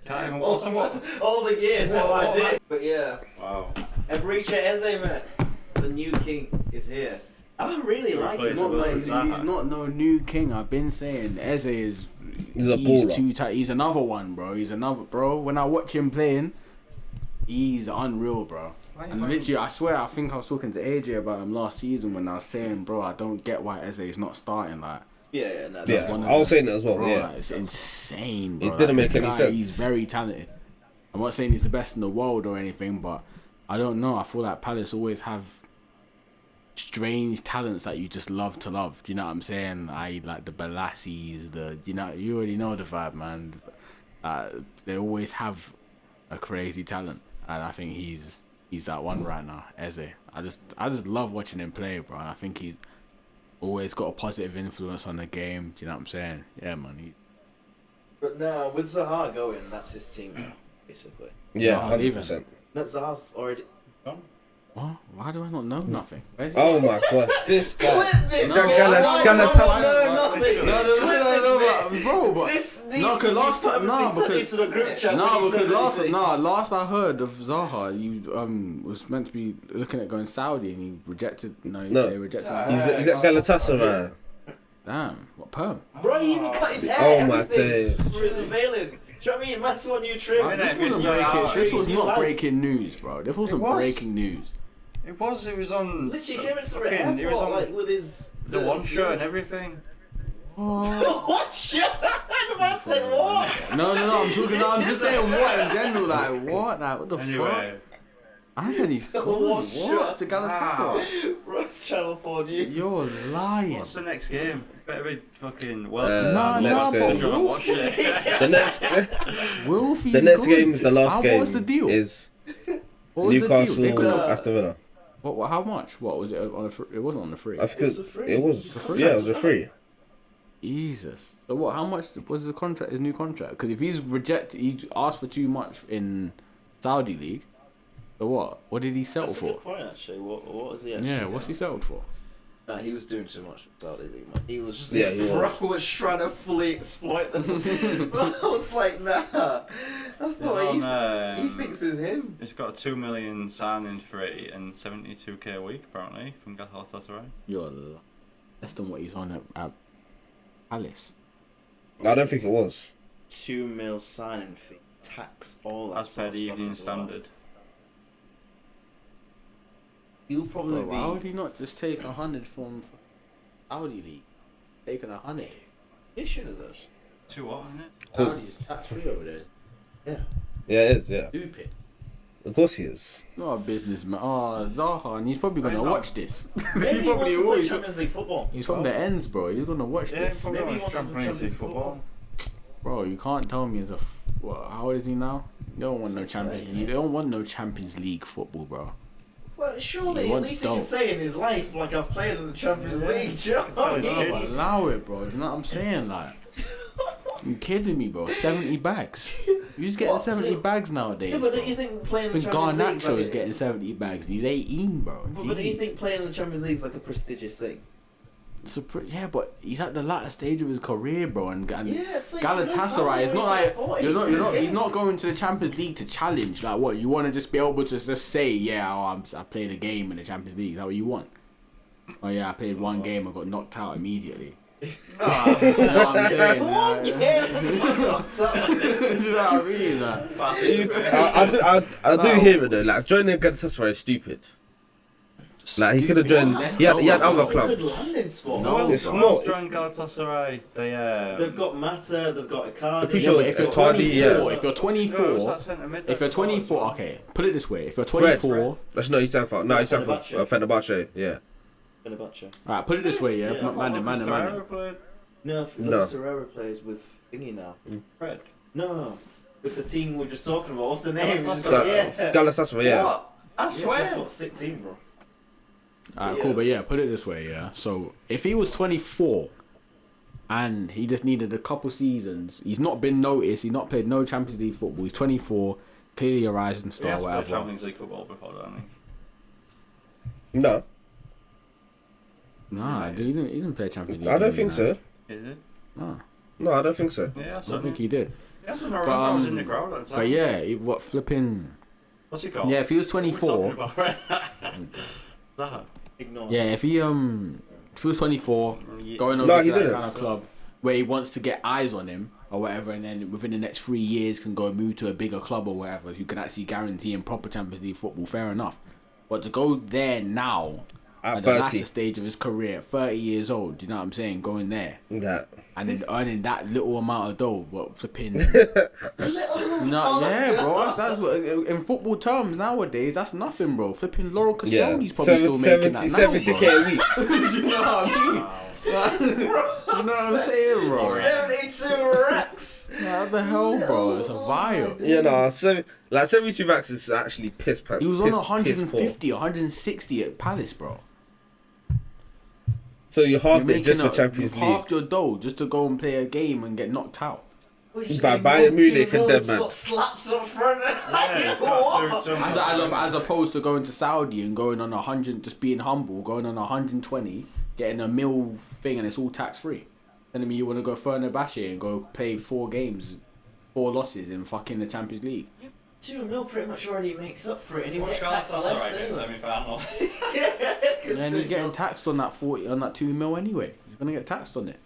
Time, all, what? all the gear, no What- idea. But yeah, Wow. Eberechi Eze, man. The new king is here. I really like him. Replace Not him like, with he's Zaha. not no new king. I've been saying Eze is. He's a baller. too tight. He's another one, bro. He's another bro. When I watch him playing, he's unreal, bro. And literally, I swear, I think I was talking to AJ about him last season when I was saying, bro, I don't get why Eze is not starting. Like, Yeah, no, Yeah, that's one of I was them. saying that as well. bro, Yeah. like, it's insane, bro. It didn't Like, make this any guy, sense. He's very talented. I'm not saying he's the best in the world or anything, but I don't know. I feel like Palace always have strange talents that you just love to love. Do you know what I'm saying? Like the Balassis, you already know the vibe, man. They always have a crazy talent, and I think he's that one right now, Eze. I just love watching him play, bro. And I think he's always got a positive influence on the game. Do you know what I'm saying? Yeah, man. But no, with Zaha going, that's his team now, basically. Yeah, No, 100%. No, Zaha's already. What? Why do I not know nothing? Where's he? Oh my gosh, this guy. Clip this! No, bro. Galatasaray. No, nothing. No, bro, but This needs no, to cause be last time, permanently no, sent because into the group chat when no, he because says anything. last I heard of Zaha, you was meant to be looking at going Saudi, and he rejected. No, they rejected. He's at Galatasaray. Damn, what perm? Bro, he even cut his hair. Oh my everything days. For his availing. Do you know what I mean? Man's on new trim. This was not breaking news, bro. This wasn't was. breaking news. It was on. Literally came into the fucking- airport it was on like with his the one shirt and everything. What shirt? The man said what? No, I'm talking. No, I'm just saying what in general. Like what? Like what the Anyway, fuck? I said he's What cool. shirt? What? To Galatasaray? Ross Channel 4 News. You're lying. what's the next game? Better be fucking Uh, well. next game. Sure I watch it. The next, Wolfie's the next good. game, the last game What's the deal? is What was the deal? They Newcastle, could've- Aston Villa. What? How much? What was it on? It wasn't on the free. I think was a free. it was. It was a Yeah, it was a free. Jesus. So what? How much was the contract? His new contract? Because if he's rejected, he asked for too much in Saudi league. So what? What did he settle That's a for? good point, actually. What is he actually? Yeah, what's he settled for? Nah, he was doing too much with Saudi League, man. He was just. Yeah, he was. Bro was trying to fully exploit them. I was like, nah. I thought he thinks it's him. It's got a 2 million signing fee and 72k a week apparently from Galatasaray. You're less than what he's on at Palace. I don't think it was. 2 mil signing fee, tax, all that. As sort per of the stuff Evening as well. Standard. He'll probably Bro, why would be. he not just take 100 from Saudi league? Taking 100. He should have done. Too hot, isn't it? Saudi is tax free over there. Yeah. Yeah, it is. Yeah, Stupid. of course he is. Not a businessman. Oh, Zaha, and he's probably No, gonna he's not. watch this. Maybe he wants to will. play Champions League football. He's from the ends, bro. He's gonna watch Yeah, this. probably Maybe he wants wants to play Champions League Champions League football. Bro, you can't tell me as a. What, how old is he now? You don't want no Six, Champions right? League. You don't want no Champions League football, bro. Well, surely, He at wants least he can dope. say in his life, like, I've played in the Champions Yeah. League. Do you know That's what I how his mean? kids- Allow it, bro. You know what I'm saying? Like, you kidding me, bro? 70 bags. You just getting What? 70 bags nowadays, Yeah, but bro. don't you think playing in the Even Champions League Garnacho is like getting 70 bags, and he's 18, bro. But don't you Jeez. think playing in the Champions League is like a prestigious thing? Yeah, but he's at the latter stage of his career, bro, and Yeah, so Galatasaray is not like 40. you're not. He's not going to the Champions League to challenge. Like what? You want to just be able to just say, yeah, I played a game in the Champions League. Is that what you want? Oh yeah, I played one game. I got knocked out immediately. You know what I'm saying? One game, knocked out. Do you know what I mean? Like, I do hear it though. Like joining Galatasaray is stupid. Like he could have joined. He had other It's a good clubs. landing spot. No, It's Who not. else joined Galatasaray? They've got Mata, they've got Icardi. I'm pretty sure if you're Icardi, 24, yeah. if you're Who's 24, that centre mid? if you're 24, okay, put it this way: if you're Fred. 24, That's no, he's signed for. No, he's signed for Fenerbahce. Fenerbahce. Yeah. Fenerbahce. alright, put it this way, yeah, Yeah, man. Sarah played. No, No. Ferreira plays with thingy now. Fred. No, with the team we were just talking about. What's the name? Galatasaray. Galatasaray, yeah. What? I Yeah, swear. they've got 16, bro. Alright, Yeah. cool, but yeah, put it this way, yeah. So if he was 24 and he just needed a couple seasons, he's not been noticed, he's not played no Champions League football, he's 24, clearly a rising He star, has played whatever. Champions League football before, don't he? No, Nah, dude, he didn't play Champions League. I don't did he, think so. He did. Nah, No, I don't think so. Yeah, I don't something. think he did. Yeah, something around. I was in the crowd at the time. But yeah, what flipping. What's he called? Yeah, if he was What are we 24. talking about? Zaha. Ignore. Yeah, if he was 24, going over No, to he that didn't. kind of club where he wants to get eyes on him or whatever, and then within the next 3 years can go move to a bigger club or whatever, who can actually guarantee him proper Champions League football, fair enough. But to go there now, At at the 30. latter stage of his career, 30 years old, do you know what I'm saying? Going there That. and then earning that little amount of dough, what flipping? No, yeah, bro. That's what in football terms nowadays. That's nothing, bro. Flipping Laurel Yeah. Castelli's probably still making that now, 70k a week. bro. Do you know what I mean? You know what I'm saying, bro? 72 racks! What the hell, bro? It's a vibe. Yeah, no, 72 racks is actually piss poor. He was on piss 150, 160 at Palace, bro. So you halved You're it just for making Champions you League. halved your dough just to go and play a game and get knocked out. By Bayern Munich and them, man. Got slaps up front. it's got two As opposed to going to Saudi and going on 100, just being humble, going on 120, getting a meal thing, and it's all tax free. Telling me you want to go Fenerbahce and go play 4 games, 4 losses in fucking the Champions League. 2 mil pretty much already makes up for it, and he gets That's taxed less alright, anyway. semi-final. And he's getting taxed on that 40, on that 2 mil anyway. He's gonna get taxed on it.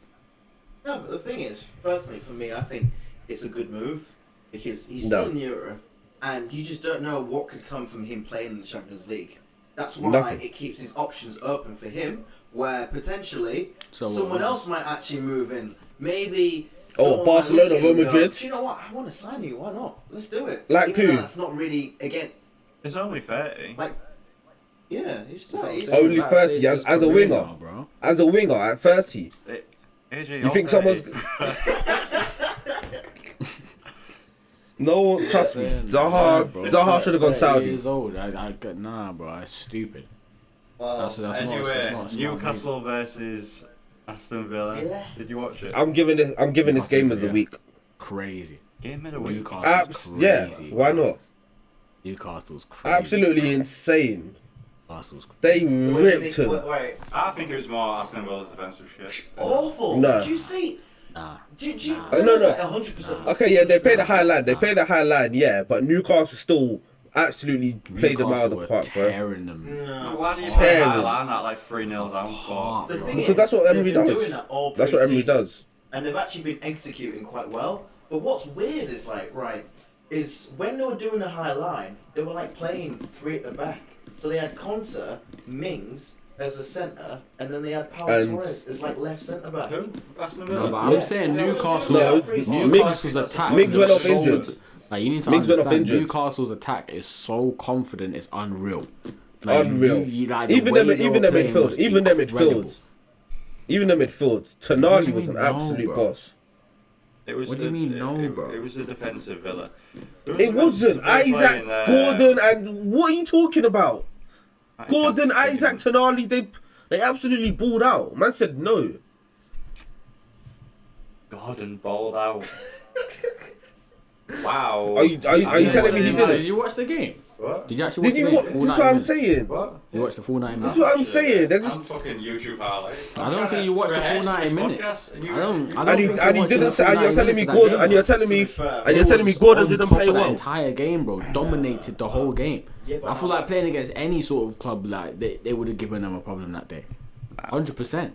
No, but the thing is, personally for me, I think it's a good move because he's still in Europe, and you just don't know what could come from him playing in the Champions League. That's why it keeps his options open for him, where potentially someone else might actually move in. Maybe. Barcelona, Real Madrid. Do you know what? I want to sign you. Why not? Let's do it. Like even who? though that's not really again. It's only 30. Like, yeah, he's only Only 30 as a winger. Now, bro. As a winger at 30. AJ, You think someone's? No one, trust me. Zaha should have gone Saudi. Years old. Nah, bro. That's stupid. That's Anyway, not a smart Newcastle versus Aston Villa. Yeah. Did you watch it? I'm giving this game of the week. Crazy. Game of the week. Newcastle's Yeah, crazy. why not? Newcastle's crazy. Absolutely insane. Newcastle's crazy. They ripped him. Wait, I think it was more Aston Villa's defensive shit. awful. No. Did you see? Nah. Did you? No. 100%. Okay, yeah, they played the high line. Yeah, but Newcastle still absolutely played them out of the Newcastle park, were bro. tearing them. No. Why do you play Terrible. high line at like 3-0 down? Hard, The bro. thing Because is, that's what Emery they've been does. doing that all That's what Emery pre-season, does. and they've actually been executing quite well. But what's weird is is when they were doing a high line, they were like playing 3 at the back. So they had Konsa, Mings as a centre, and then they had Pau And- Torres as like left centre back. Who? Aston No, Villa? but I'm Yeah. saying No, Newcastle's Mings attack. went is off injured. Like you need to Mings went off understand, injured. Newcastle's attack is so confident, it's unreal. Like, Unreal. like, the Even way them they were playing midfield. was Even them incredible. midfield. Tonali What do you was an mean, absolute no, bro? boss. It was What do you mean, no, bro? It was the defensive Villa. It wasn't Isaac, Gordon, and what are you talking about? Gordon, Isaac, Tonali, they absolutely balled out. Man said no. Gordon balled out. Wow. Are you telling me he Did didn't? you watch the game? What? Did you actually watch Did you the what? game? This Full is 90 what I'm minutes? saying. What? You watched the full 90 minutes? That's what I'm saying. They're just I'm fucking YouTube highlights. I don't think you watched the full 90 minutes. I don't and you think watched didn't the say, full and you're 90 telling me minutes of that Gordon, game, and bro. you're telling me, fair, and you're telling me Gordon On didn't top play of the well. entire game, bro. Dominated the whole game. Yeah, but I feel like playing against any sort of club, like they would have given them a problem that day. 100%.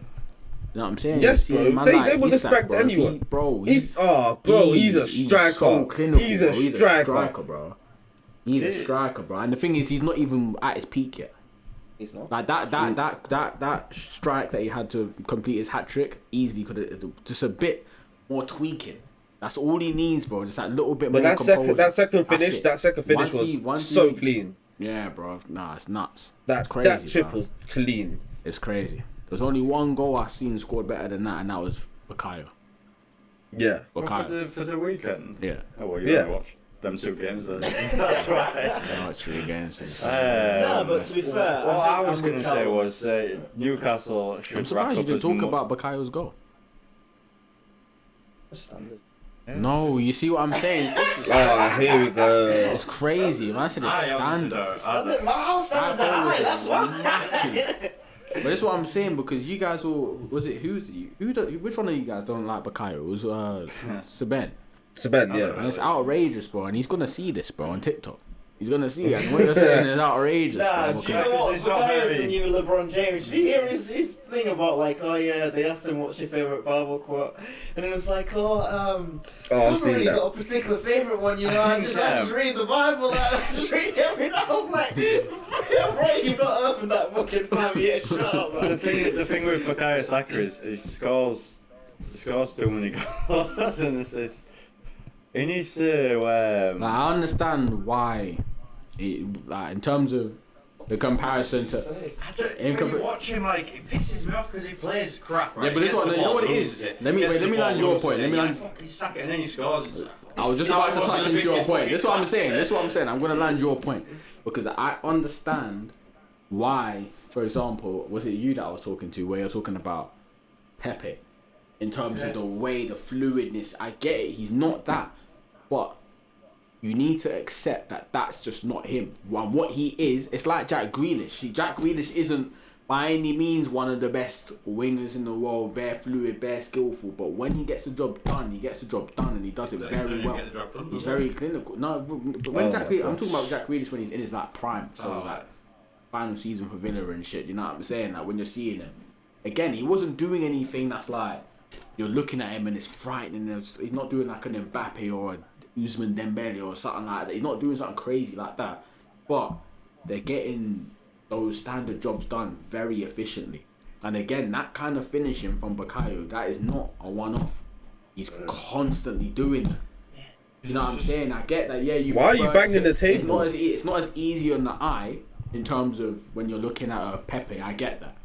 You know what I'm saying? Yes, You see a bro. man They like would Isak, respect bro, if he- anyone. bro, He's a striker. so clinical, He's a bro. striker. Bro. He's a striker, bro. And the thing is, he's not even at his peak yet. He's not. Like that strike that he had to complete his hat trick easily could have just a bit more tweaking. That's all he needs, bro. Just that little bit But more. that second finish, was so clean. Yeah, bro. Nah, it's nuts. That It's crazy, that trip bro. was clean. It's crazy. There's only one goal I seen scored better than that, and that was Bukayo. Yeah. For the weekend? Yeah. Oh, well, you Yeah. only watched them 2 games then. That's why. No, it's 3 games. No, but to be fair, What I was going going to say was Newcastle should I'm wrap surprised you up didn't as talk mo- about Bukayo's goal. standard. No, you see what I'm saying? Ah, here we go. It's crazy. Man, I said it's standard. Standard. My house standards are high. That's why. But that's what I'm saying, because you guys all which one of you guys don't like Bukayo? It was Saben. Saben, yeah. And it's outrageous, bro. And he's gonna see this, bro, on TikTok. He's gonna see it. And what you're saying is outrageous, Nah, bro. do you know what? It's not Bukayo's very- the new LeBron James. Did you hear his thing about like, oh yeah, they asked him what's your favourite Bible quote, and it was like, I've I've seen really that. got a particular favourite one, you know. I just read the Bible, and I just read every night. I was like, bro, you've not opened that book in 5 years. Shut up, man. The thing with Bukayo Saka is he scores too many goals and assists. He needs to. Like, I understand why, in terms of the comparison to. When you watch him, like, it pisses me off because he plays crap. Right? Yeah, but this one, you know what it is. Let me land your point. Let me land. Fucking sack it, and then he scores. And I was just about to touch into your point. This is what I'm saying. I'm gonna land your point because I understand why. For example, was it you that I was talking to, where you're talking about Pepe? in terms of the way, the fluidness. I get it, he's not that, but you need to accept that that's just not him. And what he is, it's like Jack Grealish. Jack Grealish isn't by any means one of the best wingers in the world, bare fluid, bare skillful, but when he gets the job done, he gets the job done, and he does it very well. He's very clinical. No, but when I'm talking about Jack Grealish when he's in his like prime, so like final season for Villa and shit. You know what I'm saying? Like when you're seeing him, again, he wasn't doing anything that's like you're looking at him and it's frightening. He's not doing like an Mbappe or a Ousmane Dembele or something like that. He's not doing something crazy like that, but they're getting those standard jobs done very efficiently. And again, that kind of finishing from Bukayo, that is not a one-off. He's constantly doing that. You know what I'm saying? I get that. Yeah, why are you banging the table? It's not as easy on the eye in terms of when you're looking at a Pepe. I get that.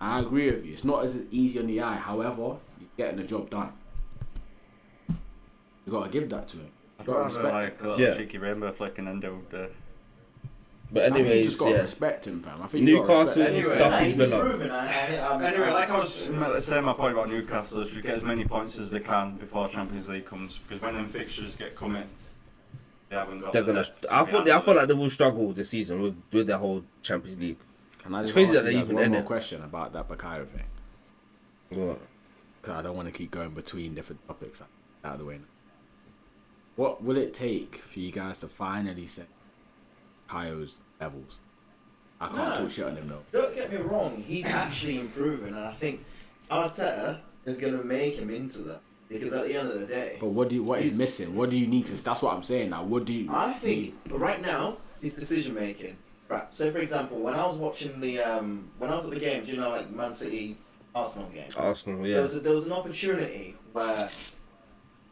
I agree with you. It's not as easy on the eye. However, you're getting the job done. You gotta give that to him. I'd rather like a little cheeky rainbow flicking and do the. But anyways, you just gotta respect him, fam. I think Newcastle, anyway, Anyway, like I was saying, my point about Newcastle, they should get as many points as they can before Champions League comes, because when them fixtures get coming, they haven't got. They're gonna. I feel like they will struggle this season with their whole Champions League. Can I just crazy ask that you they even one in more it. question about that Bukayo thing? What? Because I don't want to keep going between different topics out of the way now. What will it take for you guys to finally set Bukayo's levels? I can't talk shit on him though. Don't get me wrong, he's actually improving, and I think Arteta is going to make him into that. Because at the end of the day... But what is missing? What do you need to... That's what I'm saying now. What do you... I think, right now, it's decision making. Right, so for example, when I was watching the... when I was at the game, do you know, like, Man City Arsenal game? Arsenal, yeah. There was an opportunity where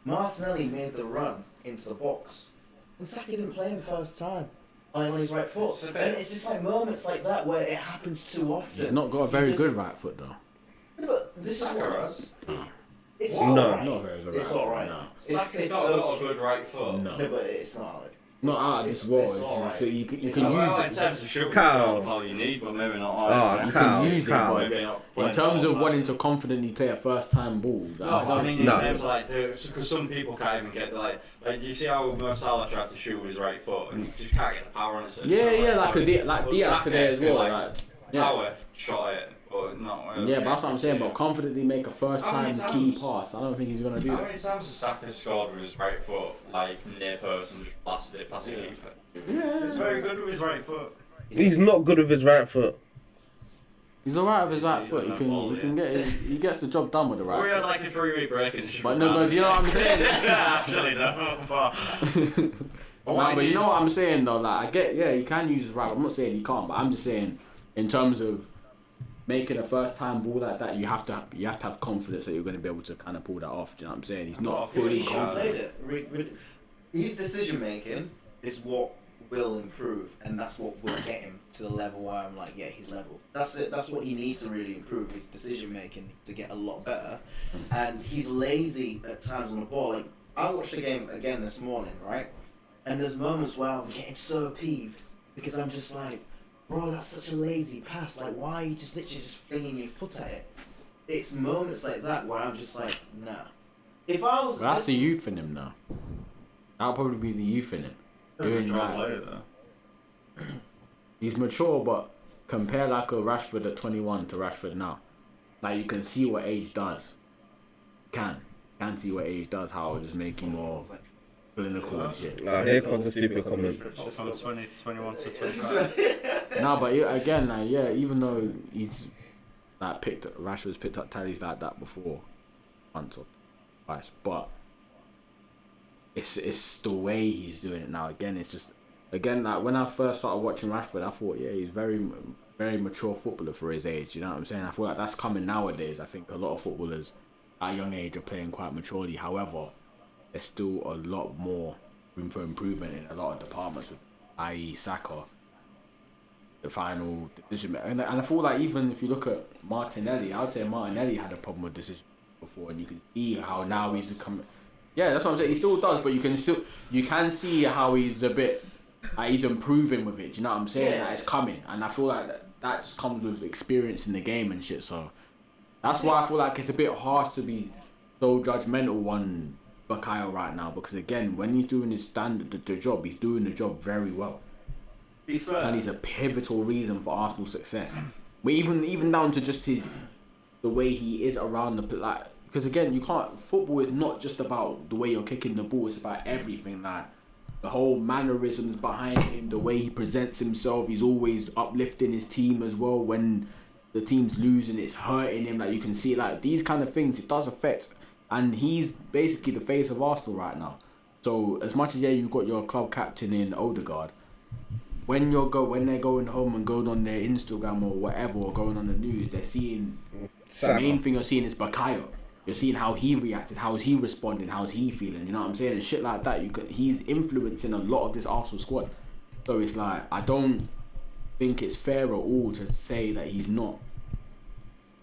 Martinelli made the run into the box, and Saka didn't play him first time. On his right foot. And it's just like moments like that where it happens too often. He's not got a very good right foot though. But this is what it's No. alright. Not very good. It's right alright. No. It's not got a good right foot. No. No, but it's not. Not out of this world. So you can use Well, in it. terms of shooting, Cow. it's all you need, but maybe not. Oh, You Cow. can use it, Cow. but in terms of wanting to confidently play a first time ball, I mean, in No. terms of like, because some people can't even get like you see how Mo Salah tried to shoot with his right foot and you just can't get the power on it. like Diaz today as well. Power shot it, but not. Yeah, but that's what I'm saying. But confidently make a first time key pass. I don't think he's gonna do How that. many times has Saka scored with his right foot, like near post and just blasted it past the keeper? Yeah, He's very good with his right foot. He's not good with his right foot. he's alright with his right foot. He gets the job done with the right We had foot. like a 3-week break and it should. But no, do you know what I'm saying? Actually, no. But you know what I'm saying though, like I get, yeah, you can use his right. I'm not saying you can't, but I'm just saying in terms of making a first time ball like that, you have to have confidence that you're going to be able to kind of pull that off. Do you know what I'm saying? He's not fully confident. His decision making is what will improve, and that's what will get him to the level where I'm like, yeah, he's level. That's it. That's what he needs to really improve. His decision making to get a lot better, and he's lazy at times on the ball. Like I watched the game again this morning, right? And there's moments where I'm getting so peeved because I'm just like, bro, that's such a lazy pass. Like, why are you just literally just flinging your foot at it? It's moments like that where I'm just like, nah. If I was... That's the youth in him now. That'll probably be the youth in him. Doing that. He's mature, but compare like a Rashford at 21 to Rashford now. Like, you can see what age does. Can see what age does, how it's making more clinical and shit. Here comes the stupid comment. From 20 to 21 to 25. No, but again, like, yeah, even though he's like Rashford's picked up tallies like that before, once or twice, but it's the way he's doing it now. Again, it's just like when I first started watching Rashford, I thought, yeah, he's very mature footballer for his age. You know what I'm saying? I feel like that's coming nowadays. I think a lot of footballers at a young age are playing quite maturely. However, there's still a lot more room for improvement in a lot of departments, i.e. Saka, the final decision. And I feel like even if you look at Martinelli, I would say Martinelli had a problem with decision before, and you can see how now he's coming. Yeah, that's what I'm saying. He still does, but you can see how he's a bit, he's improving with it. Do you know what I'm saying? Yeah. Like it's coming, and I feel like that just comes with experience in the game and shit. So That's why I feel like it's a bit harsh to be so judgmental on Bakayo right now, because again, when he's doing his the job, he's doing the job very well. Be fair. And he's a pivotal reason for Arsenal's success. But even down to just the way he is around the like, because again, you can't. Football is not just about the way you're kicking the ball; it's about everything. Like the whole mannerisms behind him, the way he presents himself. He's always uplifting his team as well. When the team's losing, it's hurting him. Like you can see, like these kind of things, it does affect. And he's basically the face of Arsenal right now. So as much as you've got your club captain in Odegaard, when they're going home and going on their Instagram or whatever, or going on the news, they're seeing the main thing you're seeing is Bakayo. You're seeing how he reacted, how is he responding, how's he feeling. You know what I'm saying? And shit like that. He's influencing a lot of this Arsenal squad. So it's like I don't think it's fair at all to say that he's not.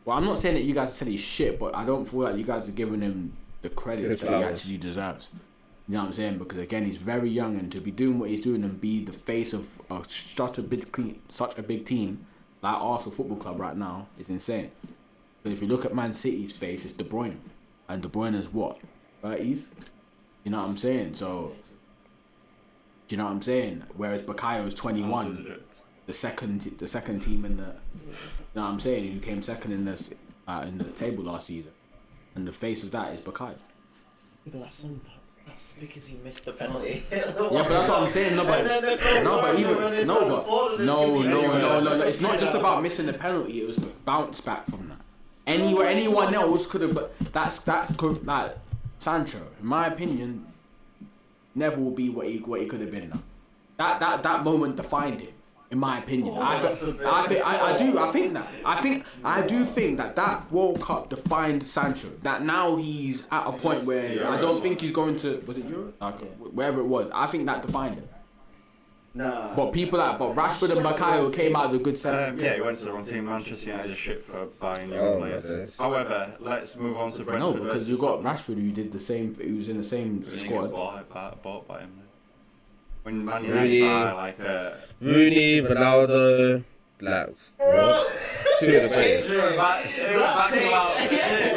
Well, I'm not saying that you guys said he's shit, but I don't feel like you guys are giving him the credit that he actually deserves. You know what I'm saying? Because again, he's very young, and to be doing what he's doing and be the face of such a big team like Arsenal Football Club right now is insane. But if you look at Man City's face, it's De Bruyne, and De Bruyne is what 30s. You know what I'm saying? So, do you know what I'm saying? Whereas Bakayo is 21. The second team in the, you know what I'm saying, who came second in the table last season, and the face of that is Bakayo. But that's because he missed the penalty. Yeah, but that's what I'm saying. No, it's not just about missing the penalty. It was a bounce back from that. Anyone else could have, but like Sancho, in my opinion, never will be what he could have been now. That moment defined him. In my opinion, I do think that World Cup defined Sancho. That now he's at a point where I don't think he's going to, was it Europe? Wherever it was. I think that defined him. Nah. But Rashford and Bakayo came out of a good set. Yeah, he went to the wrong team. Manchester United shit for buying new players. However, let's move on to Brentford. No, because you got Rashford who did the same. He was in the same squad. Bought by him. When Man United buy Rooney, Ronaldo, like two of the players. It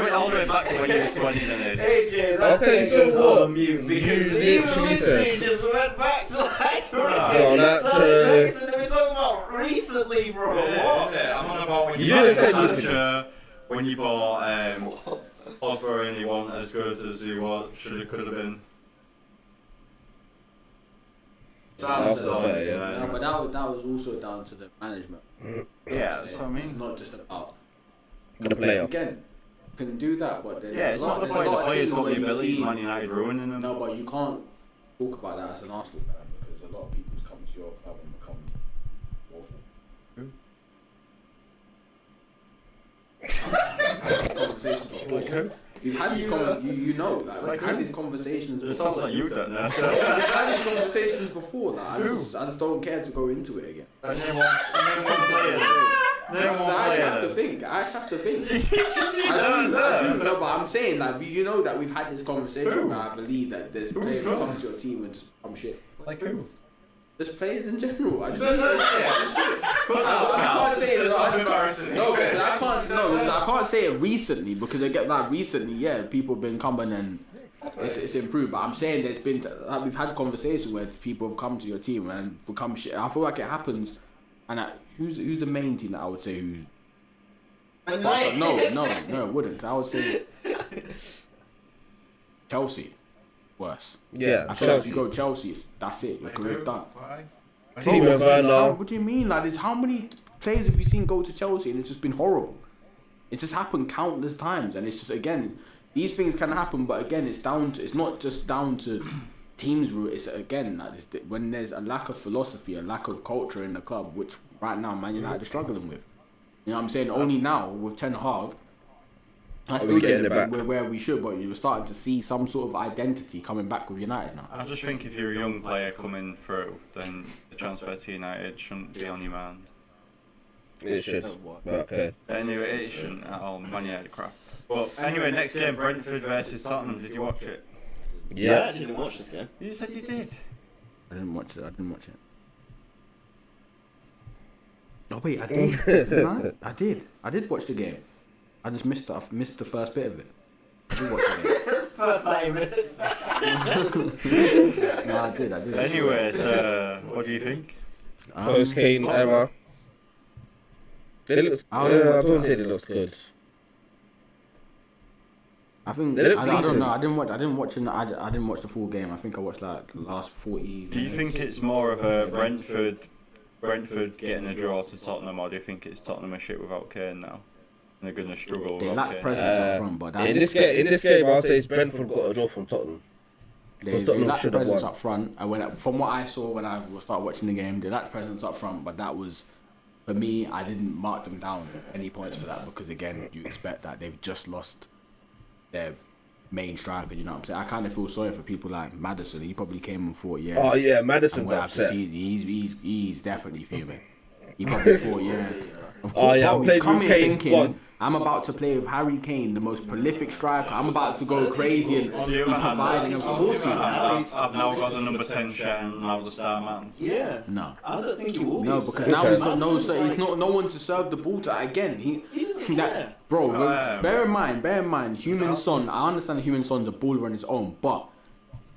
went all the way back to when he was 20, didn't it? AJ, that so on what? mute because You he literally said. just went back to like We're talking about recently, bro. What? Yeah, I'm on about when You you didn't say bought recently. Sancho, when you bought Pogba and he wasn't as good as he could have been. But that was also down to the management. Yeah, that's what I mean. It's not just about the player. again. Can do that, but then Yeah, it's not the player. The player's got the ability. Man United ruining them. No, but you can't talk about that as an Arsenal fan because a lot of people's come to your club and become awful. Conversations before. We've had these we've had these conversations before. It sounds like you've done that. We've had these conversations before that. I just don't care to go into it again. Name one player. I actually have to think. I do. No, but I'm saying that that we've had this conversation where I believe that there's players who come to your team and just become shit. Like who? Just players in general. I can't say it recently because recently, people have been coming and it's improved. But I'm saying there's been we've had conversations where people have come to your team and become shit. I feel like it happens. And who's the main team that I would say who's? No, it wouldn't. I would say Chelsea. Worse. Yeah, I feel like if you go Chelsea, that's it. Your career's done. Timo Werner. What do you mean? Like, how many players have you seen go to Chelsea and it's just been horrible? It's just happened countless times, and it's just again, these things can happen, but again, it's not just down to teams' route. It's again when there's a lack of philosophy, a lack of culture in the club, which right now Man United are struggling with. You know what I'm saying? Only now with Ten Hag. I still think we're where we should, but you're starting to see some sort of identity coming back with United now. I just think if you're a young player coming through, then the transfer to United shouldn't be on your mind. It should. Okay. Anyway, it shouldn't at all. Man United crap. But anyway, next game, Brentford versus Tottenham. Did you watch it? Yeah, I actually didn't watch this game. You said you did. I didn't watch it. Oh wait, I did. Didn't I? I did watch the game. I just missed it. I missed the first bit of it. I did watch it. First 90 minutes. No, I did. Anyway, so what do you think? Post Kane era. They look. I don't say they look good. I think They look I don't decent. know. I didn't watch the full game. I think I watched like the last 40. Do you think it's more of a Brentford getting a draw to Tottenham, or do you think it's Tottenham a shit without Kane now? And they're going to struggle They without lack Kane? presence up front, but that's In this game, I'll say it's Brentford got a draw from Tottenham. they Tottenham lack should have presence won. up front. And from what I saw when I started watching the game, they lacked presence up front. But that was, for me, I didn't mark them down any points for that because again, you expect that they've just lost their main striker. You know what I'm saying? I kind of feel sorry for people like Maddison. He probably came and thought, yeah. Oh yeah, Madison's Well, upset. he's definitely fuming. He probably thought, yeah. Of course, Oh yeah, bro, I he played come with here Kane. thinking, Gone. I'm about to play with Harry Kane, the most prolific striker. I'm about to go crazy and On be the other hand, providing. Of course he is. I've now got the number 10 shirt and now the star man. Yeah. No. I don't think he will be. No, because upset. now he's got Madison's he's not no one to serve the ball to. Again, he doesn't care. bro. He's Bear in mind, Human Son. I understand Human Son's a baller on his own, but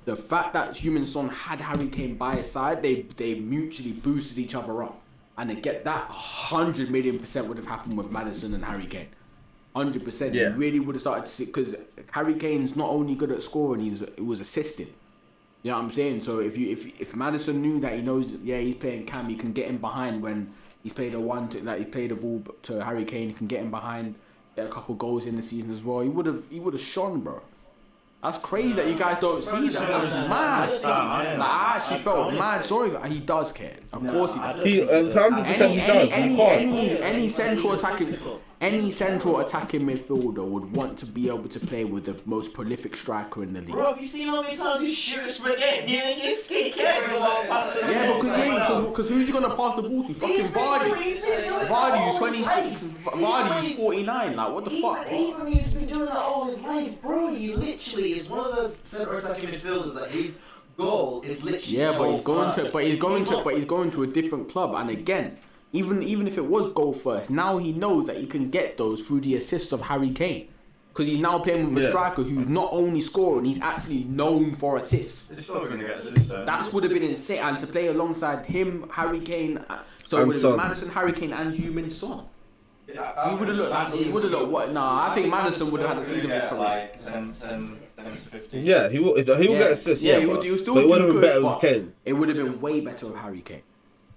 the fact that Human Son had Harry Kane by his side, they mutually boosted each other up, and to get that 100,000,000% would have happened with Maddison and Harry Kane. 100%. Yeah. You really would have started to see because Harry Kane's not only good at scoring, he was assisting. You know what I'm saying? So if Maddison knew that he knows, yeah, he's playing Cam, he can get him behind when he's played he played a ball to Harry Kane, he can get him behind, get a couple goals in the season as well. He would have shone, bro. That's crazy that you guys don't see that. That's mad. Like, I actually felt mad sorry that he does care. Of course he does. He 100% he does. He can't. Any central attacking midfielder would want to be able to play with the most prolific striker in the league. Bro, have you seen how many times he shoots for game? He cares about passing the Yeah, ball. because who's he gonna pass the ball to? Fucking Vardy. Vardy is 26. Vardy is 49. Like, what the fuck? Even he's been doing that all his life, bro. He literally is one of those centre attacking midfielders that his goal is literally. Yeah, but he's goal going first. he's going to a different club. And again, even if it was goal first, now he knows that he can get those through the assists of Harry Kane. Because he's now playing with a striker who's not only scoring, he's actually known for assists. He's still going to get assists. That would have been insane. And to play alongside him, Harry Kane, so it would have Son. been Maddison, Harry Kane, and Heung-min Son. He would have looked what? Nah, I think Maddison would have had a season of his career. Like 10 to 15. Yeah, he will get assists. Yeah, Yeah, he but would still it would have do been good, better but with Kane. It would have been way better with Harry Kane.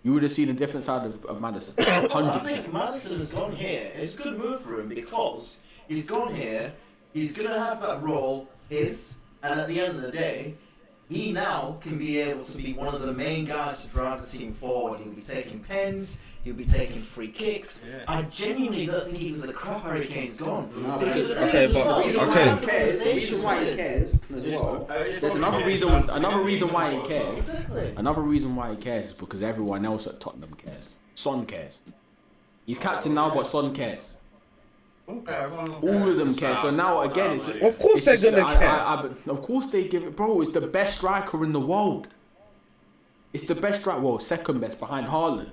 You would have seen a different side of Maddison. I 100%. think Madison has gone here. It's a good move for him because he's gone here. He's gonna have that role, and at the end of the day, he now can be able to be one of the main guys to drive the team forward. He'll be taking pens. He'll be taking free kicks. Yeah. I genuinely don't think he was the crap Harry Kane's gone. No, Because the okay, thing is, but- he's okay. not having The reason conversations why he with him. cares as well. There's another reason why he cares. Exactly. Another reason why he cares is because everyone else at Tottenham cares. Son cares. He's captain now, but Son cares. All of them care. So now again, it's Of course it's they're just- gonna care. Of course they give it, bro. It's the best striker in the world. It's the best striker. Well, second best behind Haaland.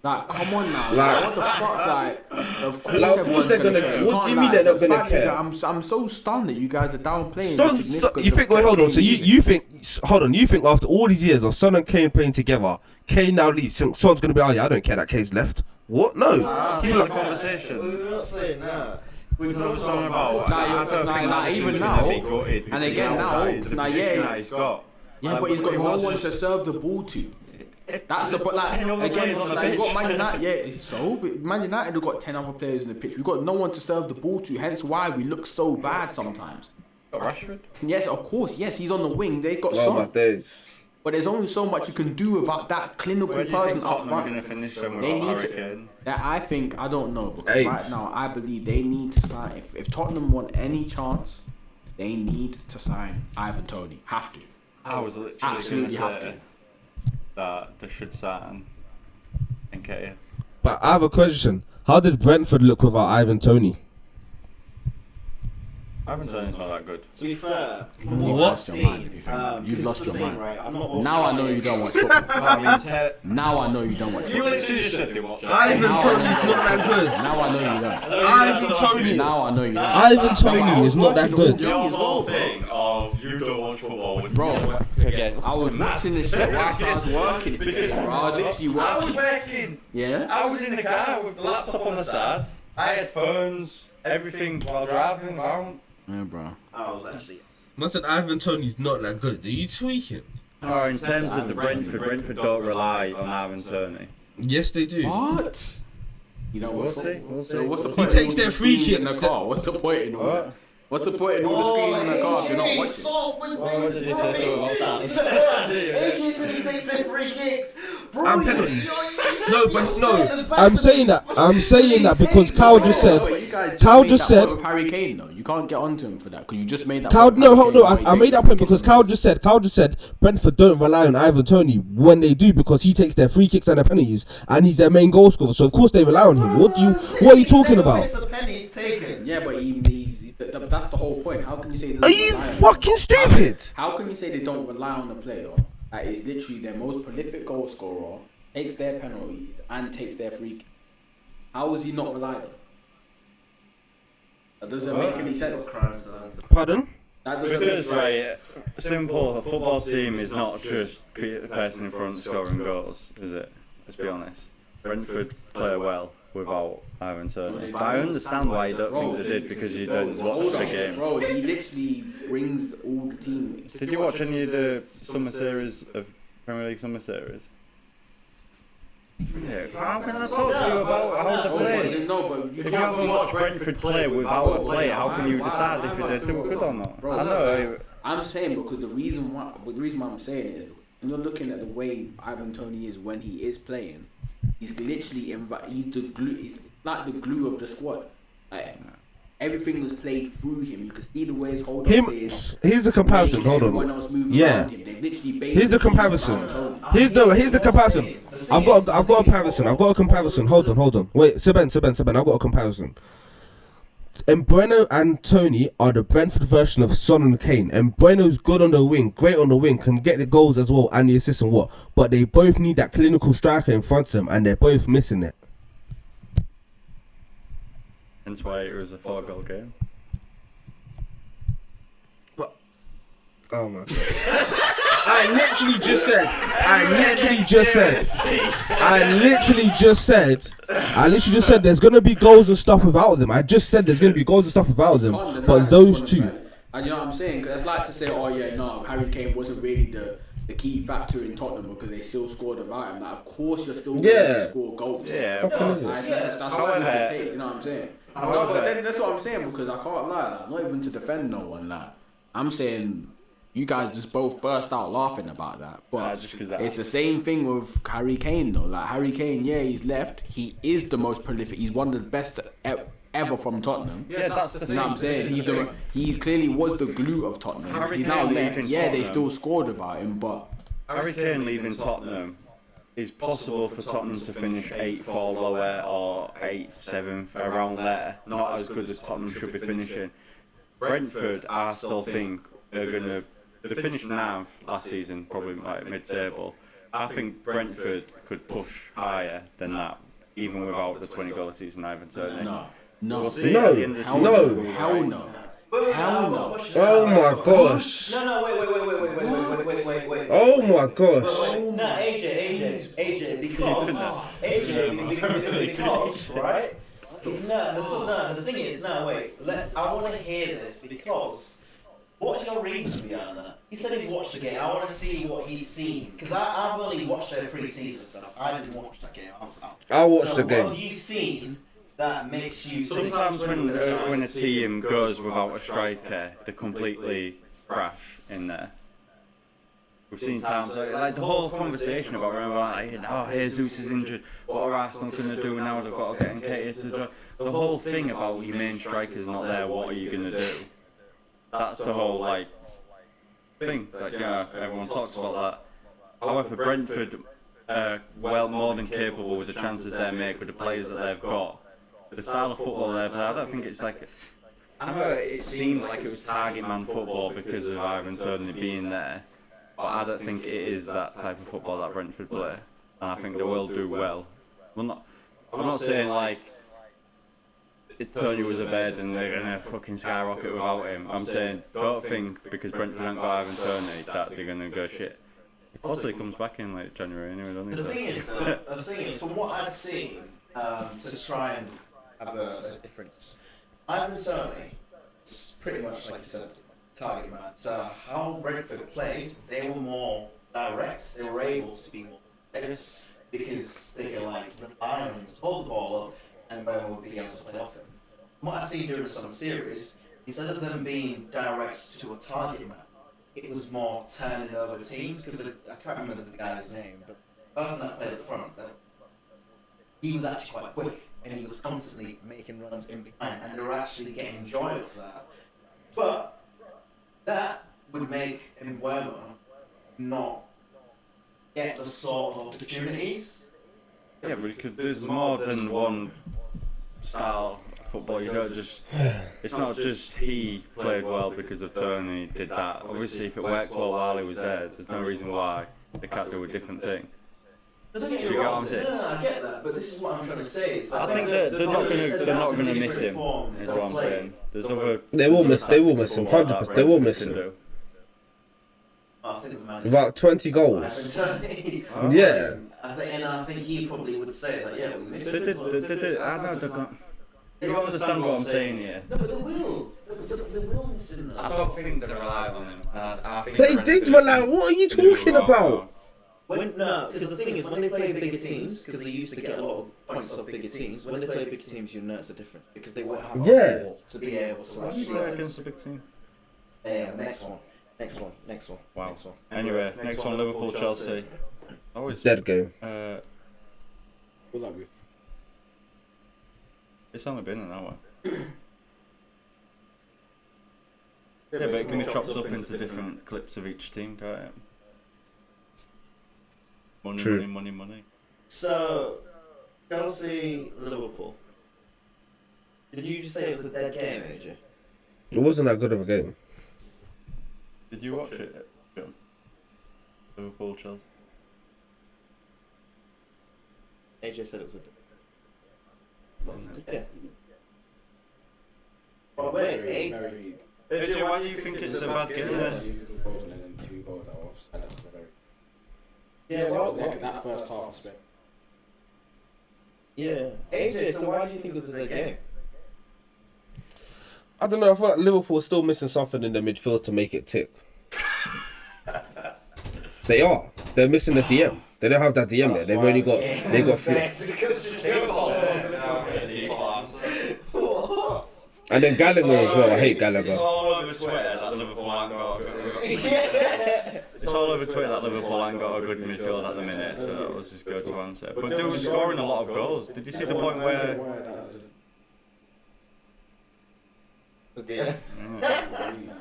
Like, come on now. Like, what the fuck? Like, of course, Like, of course they're gonna care. care. You What can't do you mean lie. they're not The gonna fact that care? I'm so stunned that you guys are downplaying the Son, significance you think? of Wait, hold on. Kane So leaving. you think? Hold on. You think after all these years of Son and Kane playing together, Kane now leaves. Son's gonna be, oh yeah, I don't care that Kane's left. What? No. He's Same like, conversation. We're not saying that. We're talking about. Nah, I don't think Maddison's even gonna now, be gutted and because again of now, the nah, position yeah. that he's got. Yeah, but he's got no one to serve the ball to. That's the but like 10 other again, players on the like, you've got pitch. Man United. Yeah, so but Man United have got 10 other players in the pitch. We've got no one to serve the ball to. Hence why we look so bad sometimes. Got Rashford. Yes, of course. Yes, he's on the wing. They got oh my Son, days. but there's only so much you can do without that clinical Where do you person think up Tottenham are front. going to finish them They without need Harry to. Kane? That I think I don't know because Eighth. right now I believe they need to sign. If Tottenham want any chance, they need to sign Ivan Toney. Have to. I was literally going to Absolutely have say that they should sign Nketiah. But I have a question. How did Brentford look without Ivan Toney? Ivan Toney's not that good. To be fair, from What? what I've seen, You've lost your mind. right? I've not watched Now I know you don't watch football. Now I know you don't watch You football. literally just said you watch it. Ivan Toney's not that good. Now I know you don't. Ivan Toney. Now I know you don't. Ivan Toney is not that good. Your whole thing of you don't watch football would Bro, again. I was watching the shit whilst I was working. Because Bro, I literally I was working. working. Yeah? I was in the car with the laptop on the side. I had phones, everything while driving around. Yeah, bro. I was actually. Man said Ivan Toney's not that good. Are you tweaking? Oh, in terms of the Brentford don't rely on Ivan Toney. Yes, they do. What? You don't We'll watch see. football. We'll see. So what's the He point? takes in all their the free screens in kicks. the car? What's the point in all that? What's the point in all the screens in the car if you're not watching? What did he say so about that? AJ said he takes their free kicks. Bro, And you- penalties. you- No, you but said no. as bad I'm as saying this. that. I'm saying that because Cal just said. But you guys Cal made just that said. point with Harry Kane though. You can't get onto him for that because you just made that. Cal, point with no, Harry hold no. Kane. I made that point because Cal just said Brentford don't rely on Ivan Toney when they do because he takes their free kicks and their penalties and he's their main goal scorer. So of course they rely on him. What are you talking Never about? missed a penny's taken. Yeah, but that's the whole point. How can you say? Are you fucking stupid? How can you say they don't rely on the player that is literally their most prolific goal scorer, takes their penalties and takes their free kick? How is he not reliable? That doesn't make any sense. Pardon? That doesn't Because, make right, simple, a football team is not just the person in front scoring goals, is it? Let's be honest. Brentford play well without Ivan Toney. But I understand why you don't think they did, because you don't watch the games. Bro, he literally brings all the team. Did you watch any of the summer series of Premier League summer series? Yeah, how can I talk to you about how they play? No, but If you haven't watched Brentford play without a player, how can you decide if they're doing good or not? Bro, I know. I'm saying because the reason why I'm saying it is when you're looking at the way Ivan Toney is when he is playing, he's literally he's the glue. He's like the glue of the squad. Like, everything was played through him. You can see the way his hold up is. Here's the comparison. Hold Everyone on. else moving Yeah. around him. They literally Here's the comparison. Here's the comparison. I've got a comparison. I've got a comparison. Hold on. Wait, Seben. I've got a comparison. Mbeumo and Toney are the Brentford version of Son and Kane. Mbeumo's good on the wing, great on the wing, can get the goals as well and the assists and what. But they both need that clinical striker in front of them, and they're both missing it. Hence why it was a 4-goal game. Oh my god. I literally just said there's gonna be goals and stuff without them. I just said there's gonna be goals and stuff without them. But those two. And you know what I'm saying? Because it's like to say, oh yeah, no, Harry Kane wasn't really the key factor in Tottenham because they still scored without him. Like, of course you're still going to score goals. Yeah, Like, of course. that's what you take, you know what I'm saying? No, but that's what I'm saying because I can't lie. Like, not even to defend no one. Like, I'm saying you guys just both burst out laughing about that. But just 'cause that it's the same thing with Harry Kane though. Like Harry Kane, yeah, he's left. He is the most prolific. He's one of the best ever from Tottenham. Yeah, that's the You thing. know what I'm saying? He clearly was the glue of Tottenham. Harry He's Kane now left. leaving Yeah, they Tottenham. still scored without him, but Harry Kane leaving Tottenham is possible for Tottenham to finish 8th or lower or 8th, 7th, around there. Not as good as Tottenham should be finishing. Brentford, I still think, are going to... They finished 9th last season, probably like mid-table. I think Brentford could push higher than that, even without the 20-goal season Ivan Toney. no. We'll see at the end of the season. Hell no. Wait, Hell no. Oh my gosh. No, wait. Oh my gosh. No, AJ, because, right? No, the thing is, I want to hear this because what's your reason behind that? He said he's watched the game. I want to see what he's seen because I've only watched their pre-season stuff. I didn't watch that game. I was out. I watched the What game. have you seen that makes you? Sometimes when a team goes without a striker, they completely crash in there. We've seen times like the whole conversation about Jesus is injured. What are Arsenal going to do now? They've got to get Caicedo. The whole thing about your main striker's not there. What are you going to do? That's the whole thing. Everyone talks about that. However, Brentford are more than capable with the chances they make with the players that they've got. The style of football they play, I don't think it's like I know it seemed like it was target man football because of Ivan Toney being there, but I don't think it is that type of football that Brentford play, and I think they will do well. I'm not saying like Tony was a bed and they're gonna fucking skyrocket without him. I'm saying don't think because Brentford haven't got Ivan Toney that they're gonna go shit. Also, he comes back in like January anyway, doesn't he? The thing is, from what I've seen, to try and have a difference, Ivan Toney is pretty much like you said, target man. So how Brentford played, they were more direct. They were able to be more direct because they could like rely on him to hold the ball up, and Burnley would be able to play off him. From what I've seen during some series, instead of them being direct to a target man, it was more turning over teams, because I can't remember the guy's name, but the person that played up front, he was actually quite quick, and he was constantly making runs in behind, and they were actually getting joy of that. But that would make Mbeumo not get the sort of opportunities. Yeah, but there's more than one style of football. You don't just. It's not just he played well because of Tony did that. Obviously, if it worked well while he was there, there's no reason why they can't do a different thing. Do you get what I'm saying? No, I get that, but this is what I'm trying to say. I think they're not gonna miss him. Is what I'm saying. There's other. They will miss him. 100%. They will miss him. I think the man about 20 goals. Yeah. I think he probably would say that. Yeah, we missed him. You don't understand what I'm saying here. No, but they will. They will miss him. I don't think they rely on him. I think They did rely. What are you talking about? No, because the thing is, when they play bigger teams, because they used to get a lot of points off bigger teams, when they play bigger teams, you know it's a difference, because they won't have a ball to be able to actually play against a big team. Yeah, next one. Wow. Anyway, next one, Liverpool, Chelsea. Dead game. Will that be? It's only been an hour. Yeah, but it can be chopped up into different clips of each team, can't it? Money. So, Chelsea, Liverpool. Did you just say it was a dead game, AJ? It wasn't that good of a game. Did you watch it, John? Liverpool, Chelsea. AJ said it was a dead game. But wait, AJ, why do you think it's a bad game? Yeah, well, that first half aspect. Yeah. AJ, so why do you think it was a dead game? I don't know. I feel like Liverpool are still missing something in the midfield to make it tick. They are. They're missing the DM. They don't have that DM there. They've only got. They got and then Gallagher as well. I hate Gallagher. It's all over Twitter that Liverpool ain't got a good. It's all over Twitter that Liverpool ain't got a good midfield at the minute. So let's just go to answer. But they were scoring a lot of goals. Did you see the point where? Yeah.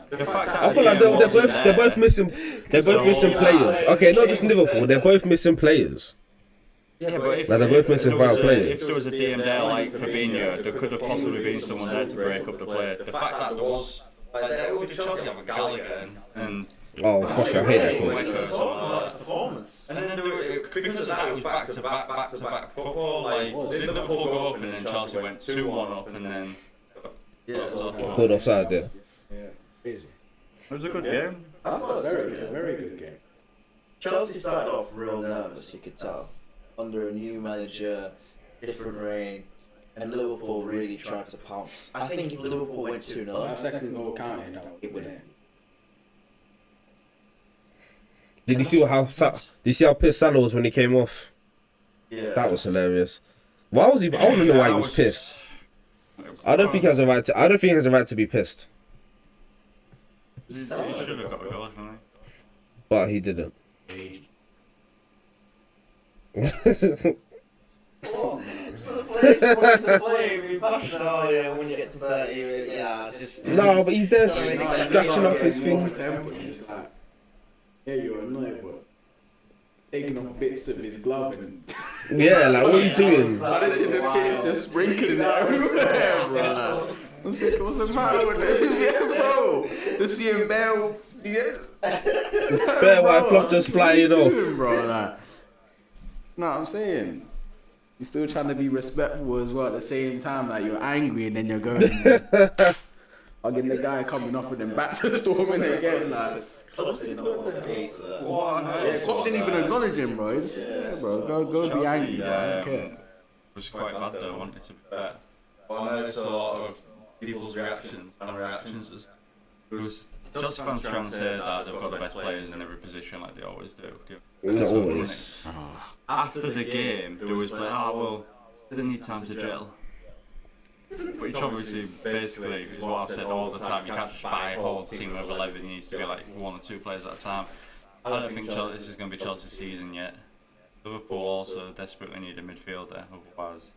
The fact that I feel like they're both missing. They're both missing players. Okay, not just Liverpool. They're both missing players. Yeah, but if, like they're both missing vital players. If there was a DM there like Fabinho, there could have possibly been someone there to break up the play. The fact that there was, like, Chelsea have a Gallagher and oh fuck, I hate that coach. Performance. And then because of that, it was back to back football. Like did Liverpool go up and then Chelsea went 2-1 up and then Called offside there. Yeah, easy. It was a good game. I thought it was Very good game. Chelsea started off real nervous, you could tell. Under a new manager, different reign, and Liverpool really tried to pounce. I think if Liverpool went 2-0, That second goal counted. it would. Did you see how pissed Salah was when he came off? Yeah. That was hilarious. Why was he? I want to know why he was pissed. I don't think he has a right to. I don't think he has a right to be pissed. He should have got a goal, shouldn't he? But he didn't. When you get to 30, yeah, just. No, but he's there scratching off his thing. Yeah, you're annoyed, but taking off bits of his glove and. Yeah, like what are you doing? Just sprinkling it everywhere, bro. What's the matter with this? Yeah, bro. Just seeing Bell. Bare white fluff just flying off. Bro, like, no, I'm saying. You're still trying to be respectful as well at the same time. Like, you're angry and then you're going. Hugging the guy coming off and then back to storming again. Like, What? yeah, Klopp didn't even acknowledge him, bro. Just, yeah, bro, go be angry. Bro. I don't care. Was quite bad though. I wanted to be fair. Well, I noticed a lot of people's reactions and reactions. It was Chelsea fans trying to say that they've got the best players in every position, like they always do. Not always. After the game, they always play, well, they need time to gel. Which obviously, basically, is what I've said all the time. You can't just buy a whole team of 11. It needs to be like 1 or 2 players at a time. I don't think this is going to be Chelsea's season yet. Liverpool also desperately need a midfielder, otherwise.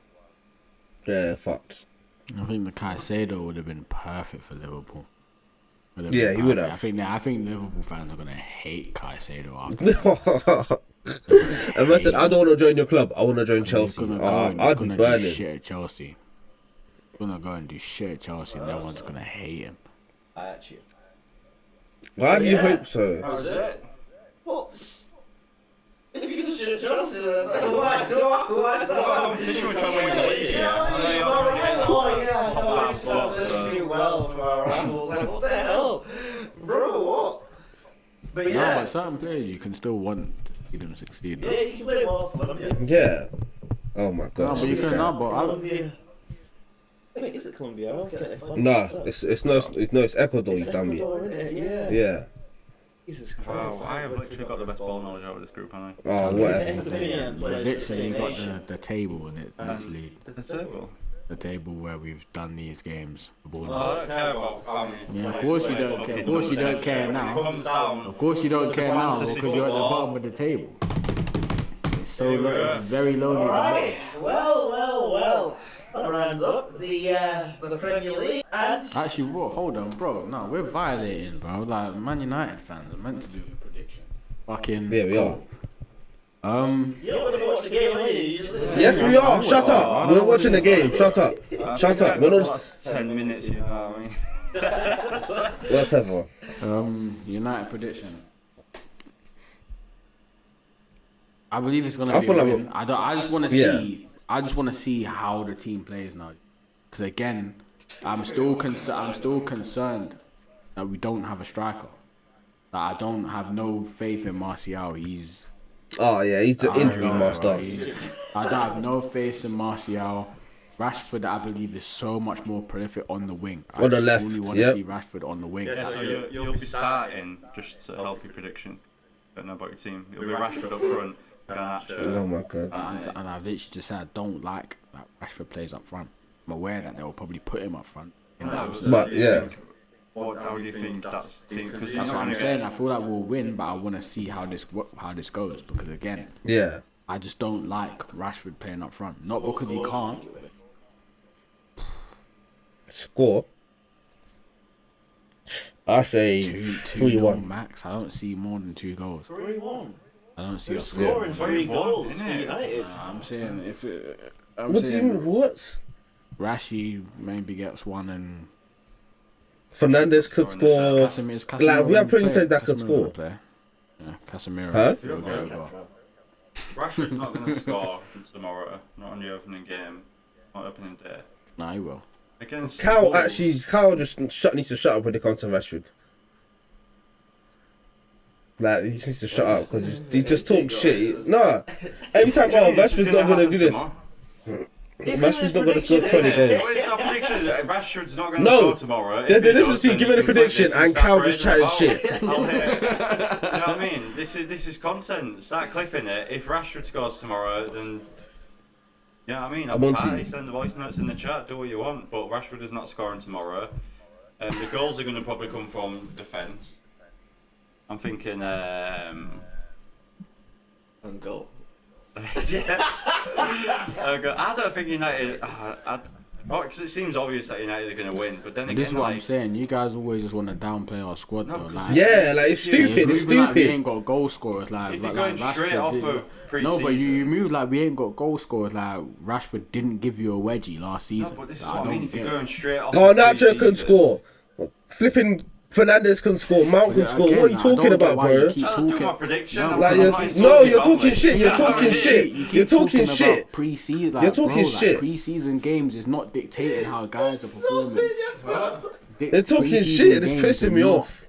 Yeah, fucked. I think the Caicedo would have been perfect for Liverpool. Yeah, he would have. I think Liverpool fans are gonna hate Caicedo after. And I said, I don't want to join your club. I want to join Chelsea. I'd be burning. Do shit at Chelsea. Gonna go and do shit at Chelsea. And no one's gonna hate him. Why do you hope so? How's it? Well, if you can shoot Chelsea, then why start? Competition we're trying to win the league. Top 5 spots. Do well for our rivals. Like, what the hell, bro? What? But No, yeah, but certain players you can still want to see them succeed. yeah, you can play well for Colombia. Yeah. Oh my No, god. but you can not. But Colombia. Wait, is it Colombia? I always get it. Nah, it's Ecuador, you dummy. Yeah. Yeah. Jesus Christ. Wow, I have literally got the best ball knowledge out of this group, haven't I? Oh, whatever. literally you got the table and it literally The table. the table where we've done these games. The ball. I don't care about how many. Yeah, of course you don't care. Of course you don't care now. Comes down. Of course you don't care now because fantasy you're at the football. bottom of the table. It's so Here we low, go. it's very lonely. Alright, well. That rounds up the Premier League. And Actually, hold on, bro. No, we're violating, bro. Like, Man United fans are meant to do a prediction. Fucking. Yeah, we are. you're not going to watch the game, are you? You just Yes, we are. Shut up. We're not watching the game. Shut up. Shut up. We're not. Last 10 minutes, you know what I mean? Whatever. United prediction. I believe it's gonna I be feel a like win. I just want to see. I just want to see how the team plays now. Because again, I'm still concerned that we don't have a striker. That I don't have no faith in Martial. He's Oh yeah, he's the injury master. I don't have no faith in Martial. Rashford, I believe, is so much more prolific on the wing. I On the just left, only want to yep. see Rashford on the wing. Yeah, so you'll be starting just to help your prediction. Don't know about your team. You'll be Rashford up front, Garnacho. Oh my god. And I literally just said I don't like that Rashford plays up front. I'm aware that they'll probably put him up front. But yeah. How do you think that's team? Because That's what I'm saying. I feel like we'll win, but I want to see how this goes because again, Yeah. I just don't like Rashford playing up front. Not because he can't. Score. I say 2-1 3-1. max. I don't see more than 2 goals. 3-1. I don't see We're us scoring 3 goals for isn't it? United. I'm saying if What do you mean? What? Rashi maybe gets one and Fernandez could score. Casemiro Like, we have pretty play. players that could Casemiro score. will play. Yeah, Casemiro. Huh? will go as well. Rashford's not going to score tomorrow. Not on the opening game. Not opening day. Nah, he will. Against Kyle Wolves. just needs to shut up when it comes to Rashford. Like, he just needs to shut up because he just talks shit. Nah. Every time, Rashford's not going to do this. Rashford's not going to score 20 goals. It's our prediction. Rashford's not going to No. score tomorrow. There's If a he difference does, between then giving a you can prediction put this and start Cal just praising chatting him shit. out. I'll hear it. Do you know what I mean? This is content. Start clipping it. If Rashford scores tomorrow, then yeah, I mean, I'm on to you. send the voice notes in the chat. Do what you want, but Rashford is not scoring tomorrow. The goals are going to probably come from defence. I'm thinking. And goal. I don't think United. Oh, because it seems obvious that United are going to win, but then again, This is what like, I'm saying. You guys always just want to downplay our squad, No, though. because Like, Yeah, like it's stupid. It's moving like we stupid. ain't got goal scorers. Like, if you're like going straight Rashford off didn't- of pre-season... No, but you move like we ain't got goal scorers. Like Rashford didn't give you a wedgie last season. No, but this is Like, what I mean. don't If you're get it. going straight off Garnacho of can score. Flipping Fernandes can score. Mount can But score. again, What are you I don't talking get about, why you bro? keep I'll do talking- my prediction. No, I'm Like, not you're insulting talking family. shit. You're Yeah, talking I shit. mean, You keep You're talking about shit. Pre-season, like, You're talking bro, shit. Like, pre-season games is not dictating how guys are performing. They're talking Pre-season shit. It's games pissing are me not off.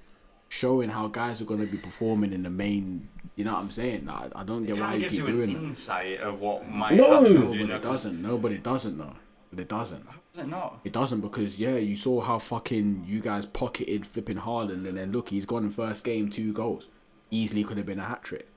Showing how guys are going to be performing in the main. You know what I'm saying? I don't get It why kind you of gives keep you an doing that. insight of what might No. happen. No, you but know, it 'cause- doesn't. No, but it doesn't though. But it doesn't. Is it not? It doesn't because yeah, you saw how fucking you guys pocketed flipping Haaland, and then look, he's gone in first game 2 goals. Easily could have been a hat trick.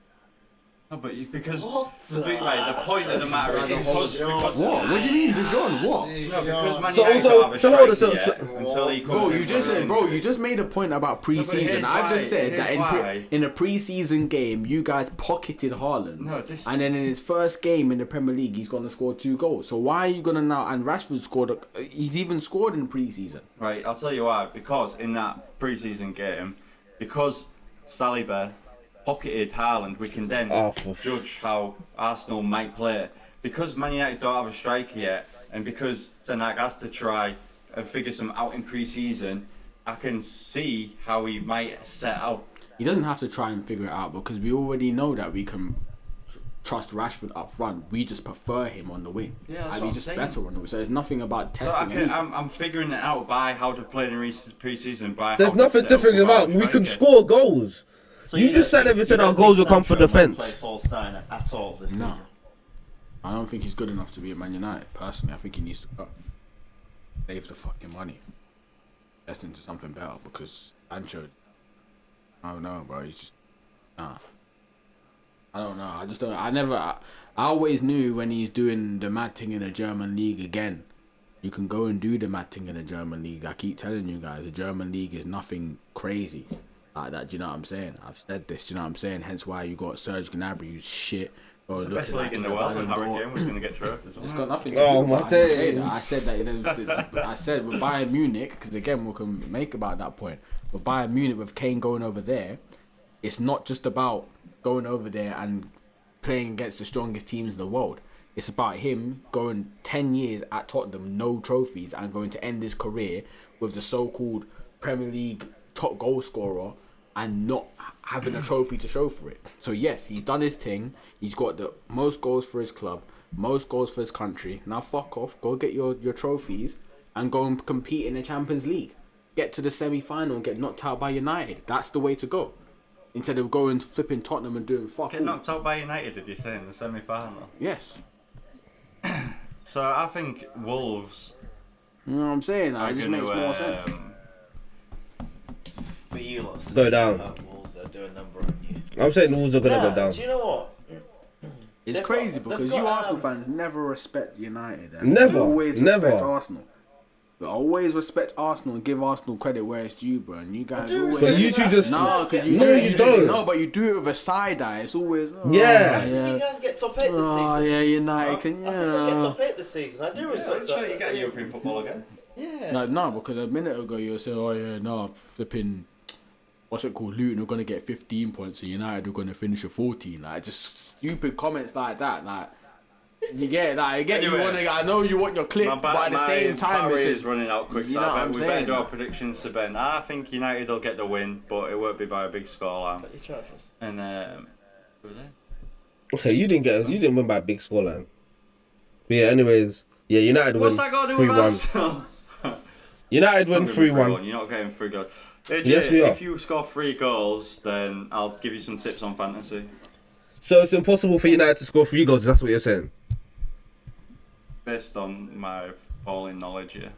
No, but because What the- right, the point of the matter is because What? What do you mean, Dijon? What? No, because Man So- United so- don't have a so hold on, striker so- yet until he comes Bro, in you just for said, an bro, injury. you just made a point about but pre-season. here's I've just why, said that here's why. in a pre-season game, you guys pocketed Haaland, No, this- and then in his first game in the Premier League, he's gonna score 2 goals. So why are you gonna now? And Rashford scored. He's even scored in pre-season. Right, I'll tell you why. Because in that pre-season game, because Saliba pocketed Haaland, we can then Oh, for judge how Arsenal might play. Because Man United don't have a striker yet, and because Ten Hag has to try and figure some out in pre-season, I can see how he might set out. He doesn't have to try and figure it out because we already know that we can trust Rashford up front. We just prefer him on the wing. Yeah, that's and what he's I'm just saying. better on the wing. So there's nothing about So testing anything. I'm figuring it out by how they've played in pre-season. By There's how they've nothing set to up figure without out. a We can striker. score goals. So You just said don't- everything, you our don't goals think will come for Sancho won't defence. play false starting at all this No. season. I don't think he's good enough to be at Man United. Personally, I think he needs to go. Save the fucking money. Invest into something better because Sancho. I don't know, bro. He's just nah. I don't know. I just don't. I always knew when he's doing the mad thing in the German league again. You can go and do the mad thing in the German league. I keep telling you guys, the German league is nothing crazy like that. Do you know what I'm saying? I've said this. Do you know what I'm saying? Hence why you got Serge Gnabry, who's shit. Go It's the look best at league that in the to world, and Ballon Harry d'Or. Kane was going to get trophies. It's got nothing to Oh, do my with it. I didn't say days. that. I said that. I said with Bayern Munich, because again we can make about that point. With Bayern Munich, with Kane going over there, it's not just about going over there and playing against the strongest teams in the world. It's about him going 10 years at Tottenham, no trophies, and going to end his career with the so-called Premier League top goal scorer and not having a trophy to show for it. So yes, he's done his thing. He's got the most goals for his club, most goals for his country. Now fuck off, go get your trophies and go and compete in the Champions League. Get to the semi-final and get knocked out by United. That's the way to go. Instead of going to flipping Tottenham and doing fuck Get all. knocked out by United, did you say, in the semi-final? Yes. So I think Wolves You know what I'm saying? are It just going makes more sense. to... But you lot Go down. Wolves are doing a number on you. I'm saying the Wolves are gonna Nah, go down. do you know what? It's They've crazy got- because they've you got, Arsenal fans never respect United. Never, You always never. respect Arsenal. You always respect Arsenal and give Arsenal credit where it's due, bro. And you guys do always... respect But you two just No, 'cause no, you don't. No, but you do it with a side eye. It's always... Oh, Yeah. I think you guys get top 8 this Oh, season. yeah, United can... I think they get top 8 this season. I do Yeah, respect I'm sure that. you get European football again. Yeah. No, because a minute ago you were saying, oh, yeah, no, flipping... What's it called? Luton are going to get 15 points and United are going to finish at 14. Like, just stupid comments like that. Like, you get it. Like, I get Anyway, you want to... I know you want your clip, but at the same time, battery it's is just... running out quick, you so know I what bet I'm we saying, better do our man. predictions to Ben. I think United will get the win, but it won't be by a big scoreline. Cut your charges. And who are they? Okay, you didn't win by a big scoreline. But yeah, anyways, yeah, United win What's that got to do with 3-1. Arsenal? United win It's not gonna be 3-1. You're not getting 3 goals. AJ, Yes, we are. if you score 3 goals, then I'll give you some tips on fantasy. So it's impossible for United to score 3 goals. That's what you're saying. Based on my falling knowledge here.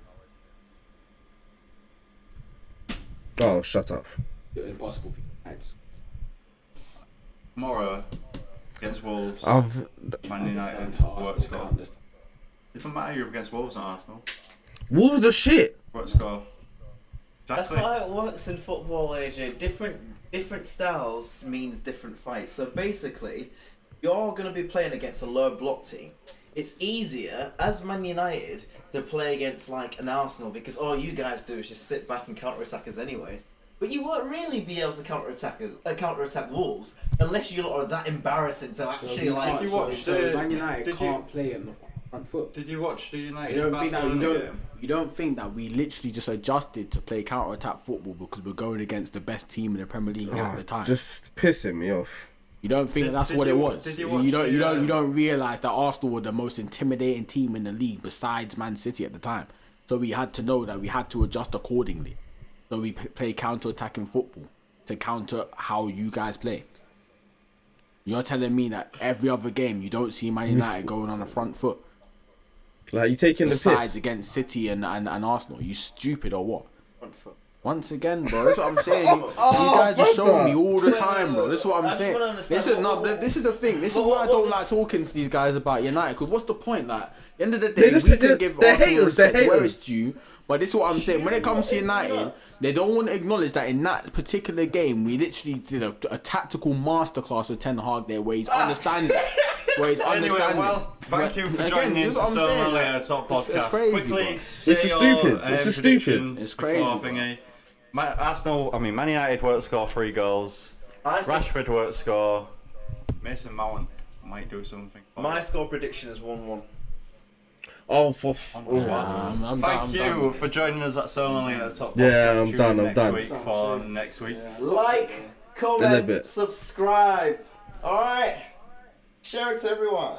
Oh, shut up. Impossible for United. Tomorrow, against Wolves, I've Man United, what score? It doesn't matter, you're against Wolves, not Arsenal. Wolves are shit. What score? That's Exactly. not how it works in football, AJ. Different styles means different fights. So basically, you're going to be playing against a low block team. it's easier as Man United to play against like an Arsenal because all you guys do is just sit back and counter-attack us anyways. But you won't really be able to counter-attack Wolves unless you lot are that embarrassing to actually like. Did you watch Man United can't play in the front foot. Did you watch the United? You don't think that we literally just adjusted to play counter-attack football because we're going against the best team in the Premier League at the time? Just pissing me off. You don't think that's what it was? You don't realise that Arsenal were the most intimidating team in the league besides Man City at the time. So we had to know that we had to adjust accordingly. So we play counter-attacking football to counter how you guys play. You're telling me that every other game you don't see Man United going on the front foot? Like, you taking the Besides piss? against City and Arsenal. You stupid or what? Front foot. Once again, bro, that's what I'm saying. You guys just show me all the time, bro. This is what I'm saying. This is the thing. This is why I don't like talking to these guys about United. Because what's the point? Like, at the end of the day, we can give Arsenal respect where it's due. But this is what I'm saying. When it comes to United, they don't want to acknowledge that in that particular game, we literally did a tactical masterclass with Ten Hag there, where he's understanding. Anyway, well, thank you for joining in to So Earlier Top Podcast. It's crazy, Quickly, This is stupid. This is stupid. It's crazy. Man United won't score 3 goals. Rashford won't score. Mason Mount might do something. My score prediction is 1-1. Oh, for Thank you for joining us at So Earlier Top Podcast. Yeah, I'm done. Next week for next week's. Like, comment, subscribe. Alright. Share it to everyone.